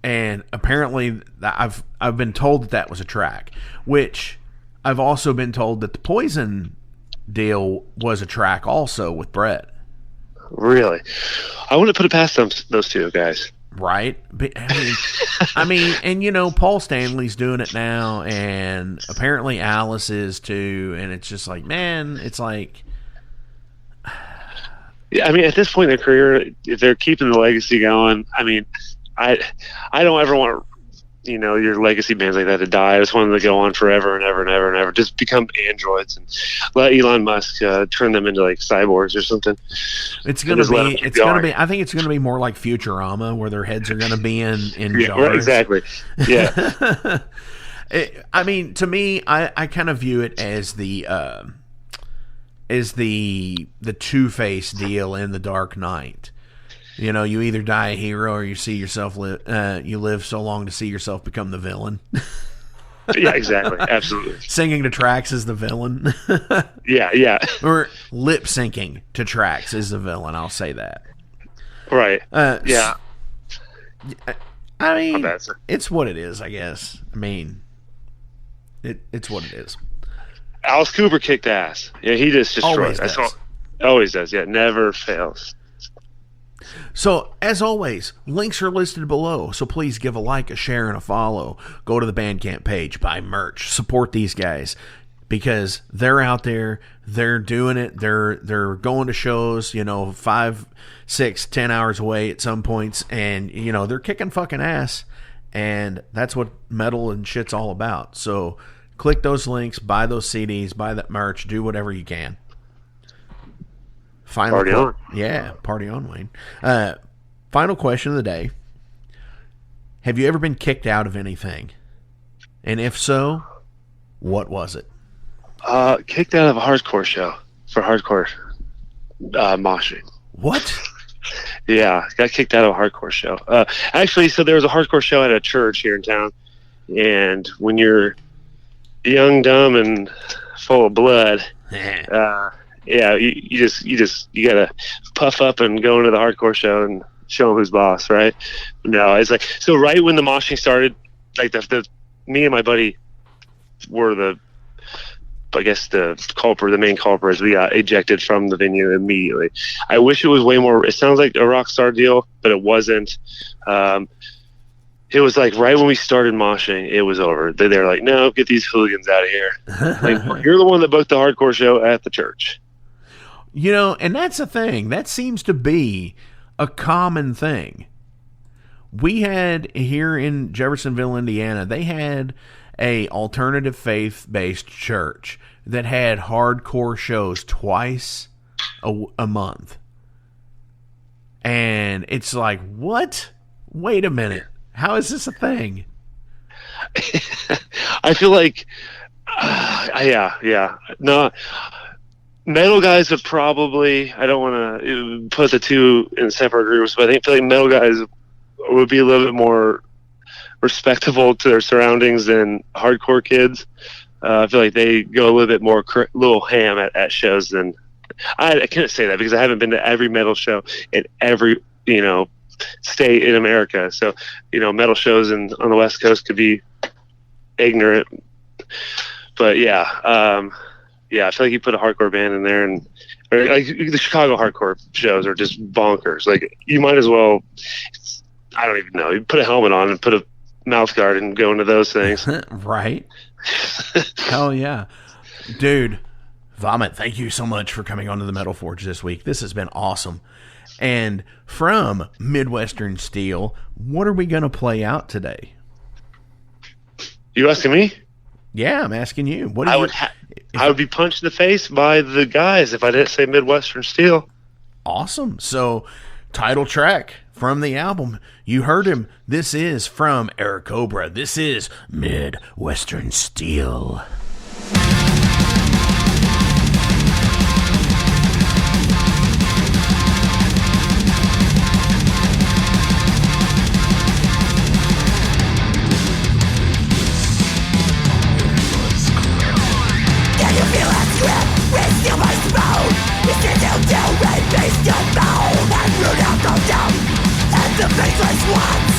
[SPEAKER 1] And apparently I've been told that was a track, which I've also been told that the Poison deal was a track also with Brett.
[SPEAKER 6] Really? I wouldn't put it past those two guys.
[SPEAKER 1] Right? But, I mean, and Paul Stanley's doing it now, and apparently Alice is too, and it's just like, man, it's like...
[SPEAKER 6] Yeah, I mean, at this point in their career, if they're keeping the legacy going, I mean, I don't ever want your legacy bands like that to die. I just want them to go on forever and ever and ever and ever. Just become androids and let Elon Musk turn them into like cyborgs or something.
[SPEAKER 1] It's gonna be. I think it's gonna be more like Futurama, where their heads are gonna be in
[SPEAKER 6] yeah,
[SPEAKER 1] jars.
[SPEAKER 6] Right, exactly. Yeah.
[SPEAKER 1] I mean, to me, I kind of view it as the Two-Face deal in The Dark Knight. You either die a hero or you see yourself you live so long to see yourself become the villain.
[SPEAKER 6] Yeah, exactly. Absolutely.
[SPEAKER 1] Singing to tracks is the villain.
[SPEAKER 6] Yeah.
[SPEAKER 1] Or lip syncing to tracks is the villain. I'll say that.
[SPEAKER 6] Right. Yeah.
[SPEAKER 1] I mean, it's what it is, I guess. I mean, it's what it is.
[SPEAKER 6] Alice Cooper kicked ass. Yeah, he just destroyed. Always does. Yeah, never fails.
[SPEAKER 1] So, as always, links are listed below, so please give a like, a share, and a follow. Go to the Bandcamp page, buy merch, support these guys, because they're out there, they're doing it, they're going to shows, 5, 6, 10 hours away at some points, and, they're kicking fucking ass, and that's what metal and shit's all about. So, click those links, buy those CDs, buy that merch, do whatever you can.
[SPEAKER 6] Party on.
[SPEAKER 1] Yeah, party on, Wayne. Final question of the day. Have you ever been kicked out of anything? And if so, what was it?
[SPEAKER 6] Kicked out of a hardcore show for hardcore moshing.
[SPEAKER 1] What?
[SPEAKER 6] Yeah, got kicked out of a hardcore show. Actually, so there was a hardcore show at a church here in town, and when you're young, dumb, and full of blood, yeah, you gotta puff up and go into the hardcore show and show them who's boss, right? No, it's like, so right when the moshing started, like me and my buddy were the main culprits. We got ejected from the venue immediately. I wish it was way more. It sounds like a rock star deal, but it wasn't. It was like right when we started moshing, it was over. They're like, no, get these hooligans out of here. Like, you're the one that booked the hardcore show at the church.
[SPEAKER 1] And that's a thing. That seems to be a common thing. We had here in Jeffersonville, Indiana, they had a alternative faith-based church that had hardcore shows twice a month. And it's like, what? Wait a minute. How is this a thing?
[SPEAKER 6] I feel like, yeah. No, metal guys have probably, I don't want to put the two in separate groups, but I feel like metal guys would be a little bit more respectable to their surroundings than hardcore kids. I feel like they go a little bit more little ham at shows than I can't say that because I haven't been to every metal show in every state in America. So metal shows on the West Coast could be ignorant, but I feel like you put a hardcore band in there, and like the Chicago hardcore shows are just bonkers. Like you might as well, I don't even know, you put a helmet on and put a mouth guard and go into those things.
[SPEAKER 1] Right. Hell yeah. Dude, Vhommit, thank you so much for coming onto the Metal Forge this week. This has been awesome. And from Midwestern Steel, what are we going to play out today?
[SPEAKER 6] You asking me?
[SPEAKER 1] Yeah, I'm asking you. What
[SPEAKER 6] I would be punched in the face by the guys if I didn't say Midwestern Steel.
[SPEAKER 1] Awesome. So, title track from the album. You heard him. This is from Airacobra. This is Midwestern Steel.
[SPEAKER 5] The faceless ones.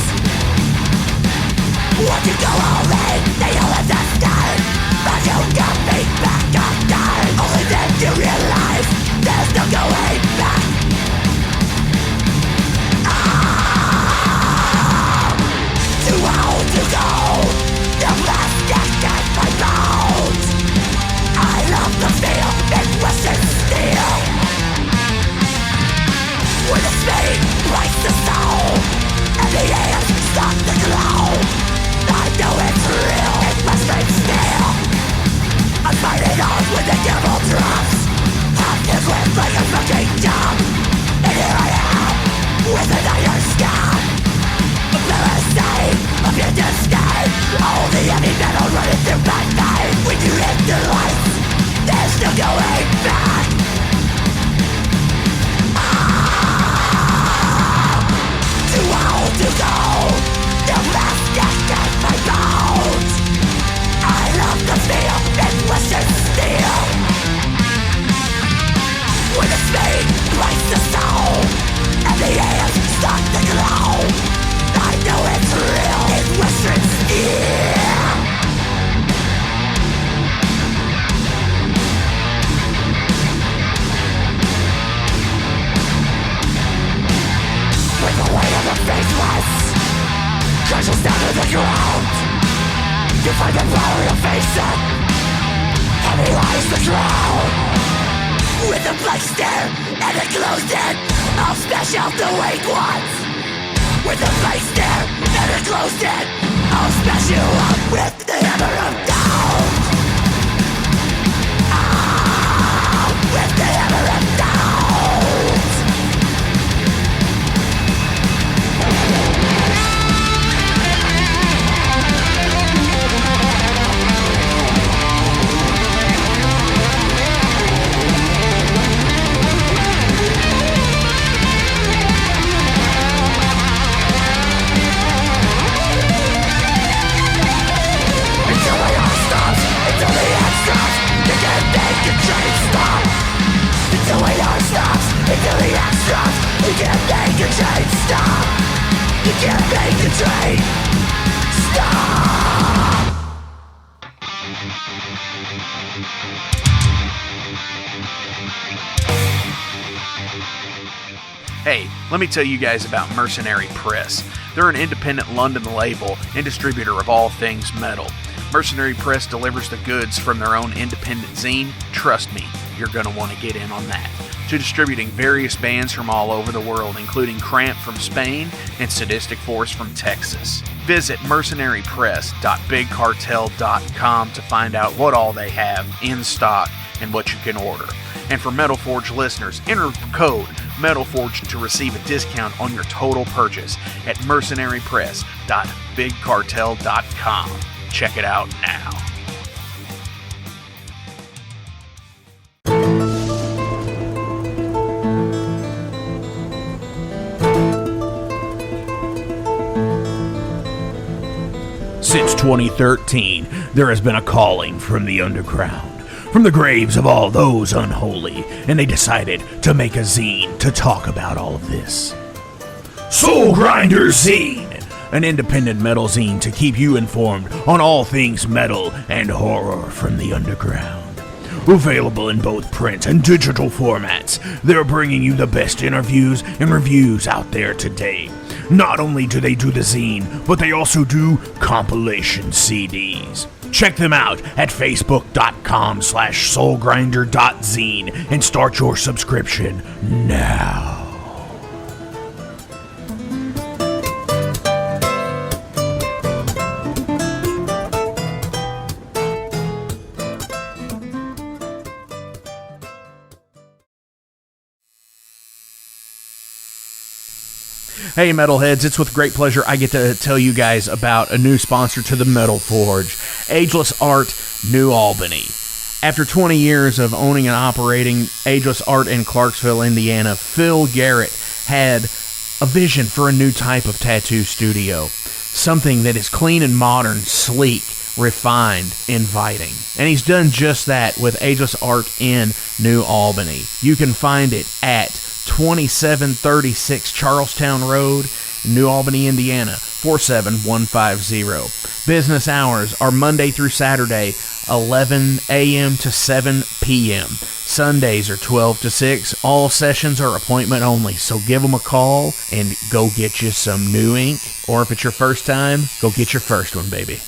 [SPEAKER 5] What you go all in, they all understand. But you got me back again. Only then you realize there's no going back. Too old to go. The plastic in my bones. I love the feel in Western Steel. When the speed breaks the soul and the hands start to glow, I know it's real, it must be still. I'm fighting on when the devil drops. I'm equipped like a fucking dumb. And here I am, with an iron scar. A parasite of your disdain. All the heavy metal running through my veins. When you hit the lights, there's no going back. Too old to go. The plastic in my bones. I love the feel in Western Steel. When the speed breaks the soul and the hands start to glow, I know it's real in Western Steel. With the weight of the faceless crashes down to the ground, you find the power you're facing. Heavy lies the crowd. With a blank stare and a closed in, I'll smash out the weak ones. With a blank stare and a closed in, I'll smash you up with the hammer of down. With the hammer of down. Until the axe drops, you can't make a train stop. You can't make a train stop.
[SPEAKER 1] Hey, let me tell you guys about Mercenary Press. They're an independent London label and distributor of all things metal. Mercenary Press delivers the goods from their own independent zine. Trust me, you're going to want to get in on that. To distributing various bands from all over the world, including Cramp from Spain and Sadistic Force from Texas. Visit mercenarypress.bigcartel.com to find out what all they have in stock and what you can order. And for Metal Forge listeners, enter code METALFORGE to receive a discount on your total purchase at mercenarypress.bigcartel.com. Check it out now. since 2013, there has been a calling from the underground, from the graves of all those unholy, and they decided to make a zine to talk about all of this. Soulgrinder Zine, an independent metal zine to keep you informed on all things metal and horror from the underground. Available in both print and digital formats, they're bringing you the best interviews and reviews out there today. Not only do they do the zine, but they also do compilation CDs. Check them out at facebook.com/soulgrinder.zine and start your subscription now. Hey Metalheads, it's with great pleasure I get to tell you guys about a new sponsor to the Metal Forge, Ageless Art, New Albany. After 20 years of owning and operating Ageless Art in Clarksville, Indiana, Phil Garrett had a vision for a new type of tattoo studio. Something that is clean and modern, sleek, refined, inviting. And he's done just that with Ageless Art in New Albany. You can find it at 2736 Charlestown Road, New Albany, Indiana, 47150. Business hours are Monday through Saturday, 11 a.m. to 7 p.m. Sundays are 12 to 6. All sessions are appointment only, so give them a call and go get you some new ink. Or if it's your first time, go get your first one, baby.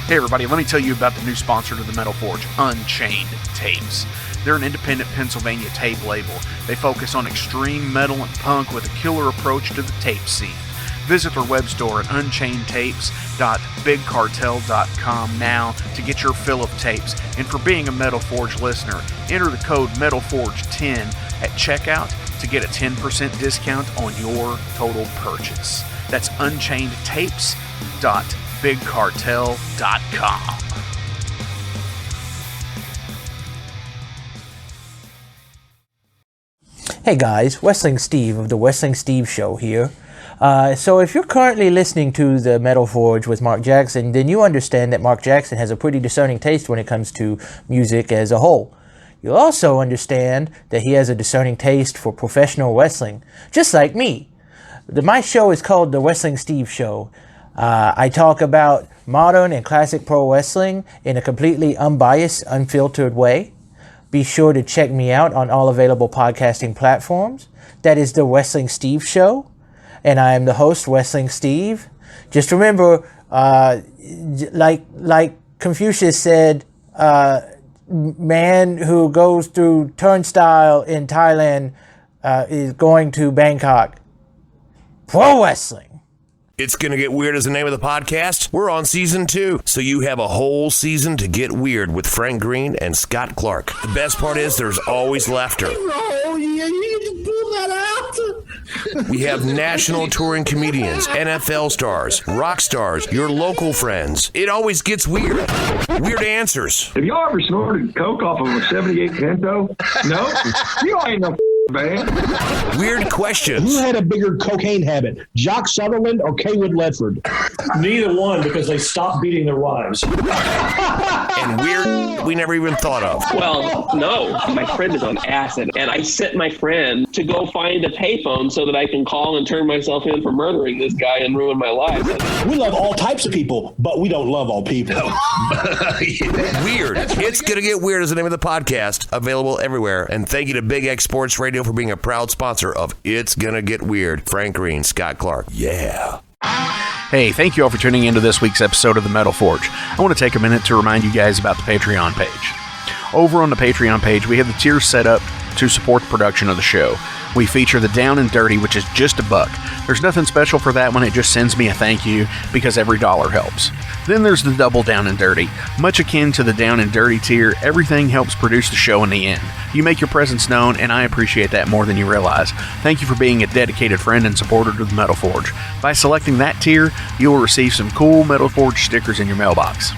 [SPEAKER 1] Hey everybody, let me tell you about the new sponsor to the Metal Forge, Unchained Tapes. They're an independent Pennsylvania tape label. They focus on extreme metal and punk with a killer approach to the tape scene. Visit their web store at unchainedtapes.bigcartel.com now to get your fill of tapes. And for being a Metal Forge listener, enter the code METALFORGE10 at checkout to get a 10% discount on your total purchase. That's unchainedtapes.bigcartel.com.
[SPEAKER 7] Hey guys, Wrestling Steve of the Wrestling Steve Show here. So if you're currently listening to the Metal Forge with Mark Jackson, then you understand that Mark Jackson has a pretty discerning taste when it comes to music as a whole. You'll also understand that he has a discerning taste for professional wrestling, just like me. My show is called the Wrestling Steve Show. I talk about modern and classic pro wrestling in a completely unbiased, unfiltered way. Be sure to check me out on all available podcasting platforms. That is the Wrestling Steve Show. And I am the host, Wrestling Steve. Just remember, like Confucius said, man who goes through turnstile in Thailand is going to Bangkok. Pro wrestling.
[SPEAKER 8] It's Gonna Get Weird is the name of the podcast. We're on season 2, so you have a whole season to get weird with Frank Green and Scott Clark. The best part is there's always laughter.
[SPEAKER 5] Oh, yeah, you just pull that out.
[SPEAKER 8] We have national touring comedians, NFL stars, rock stars, your local friends. It always gets weird. Weird answers.
[SPEAKER 9] Have y'all ever snorted coke off of a 78 Pinto? No? You ain't no man.
[SPEAKER 8] Weird questions.
[SPEAKER 10] Who had a bigger cocaine habit, Jock Sutherland or Kaywood Ledford?
[SPEAKER 11] Neither one, because they stopped beating their wives.
[SPEAKER 8] And weird we never even thought of.
[SPEAKER 12] Well, no. My friend is on acid, and I sent my friend to go find a payphone so that I can call and turn myself in for murdering this guy and ruin my life.
[SPEAKER 10] We love all types of people, but we don't love all people.
[SPEAKER 8] Weird. It's Gonna Get Weird is the name of the podcast. Available everywhere. And thank you to Big X Sports Radio for being a proud sponsor of It's Gonna Get Weird. Frank Green, Scott Clark. Yeah.
[SPEAKER 1] Hey, thank you all for tuning into this week's episode of The Metal Forge. I want to take a minute to remind you guys about the Patreon page. Over on the Patreon page, we have the tiers set up to support the production of the show. We feature the Down and Dirty, which is just $1. There's nothing special for that one, it just sends me a thank you, because every dollar helps. Then there's the Double Down and Dirty. Much akin to the Down and Dirty tier, everything helps produce the show in the end. You make your presence known, and I appreciate that more than you realize. Thank you for being a dedicated friend and supporter to the Metal Forge. By selecting that tier, you will receive some cool Metal Forge stickers in your mailbox.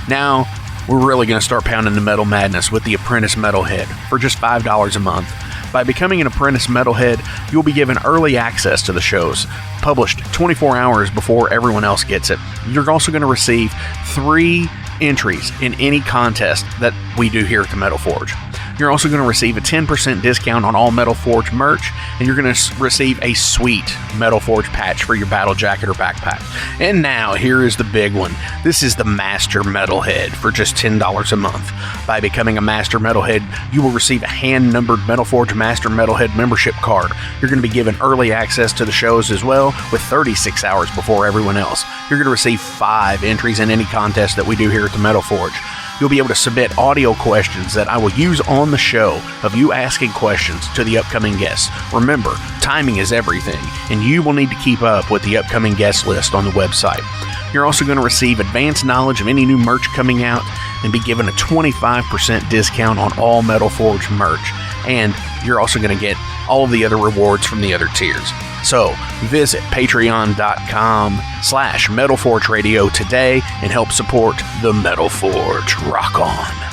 [SPEAKER 1] Now, we're really going to start pounding the metal madness with the Apprentice Metalhead for just $5 a month. By becoming an apprentice metalhead, you'll be given early access to the shows, published 24 hours before everyone else gets it. You're also going to receive 3 entries in any contest that we do here at the Metal Forge. You're also going to receive a 10% discount on all Metal Forge merch, and you're going to receive a sweet Metal Forge patch for your battle jacket or backpack. And now, here is the big one. This is the Master Metalhead for just $10 a month. By becoming a Master Metalhead, you will receive a hand-numbered Metal Forge Master Metalhead membership card. You're going to be given early access to the shows as well, with 36 hours before everyone else. You're going to receive 5 entries in any contest that we do here at the Metal Forge. You'll be able to submit audio questions that I will use on the show of you asking questions to the upcoming guests. Remember, timing is everything, and you will need to keep up with the upcoming guest list on the website. You're also going to receive advanced knowledge of any new merch coming out and be given a 25% discount on all Metal Forge merch. And you're also going to get all of the other rewards from the other tiers. So visit patreon.com/Metal Forge Radio today and help support the Metal Forge. Rock on.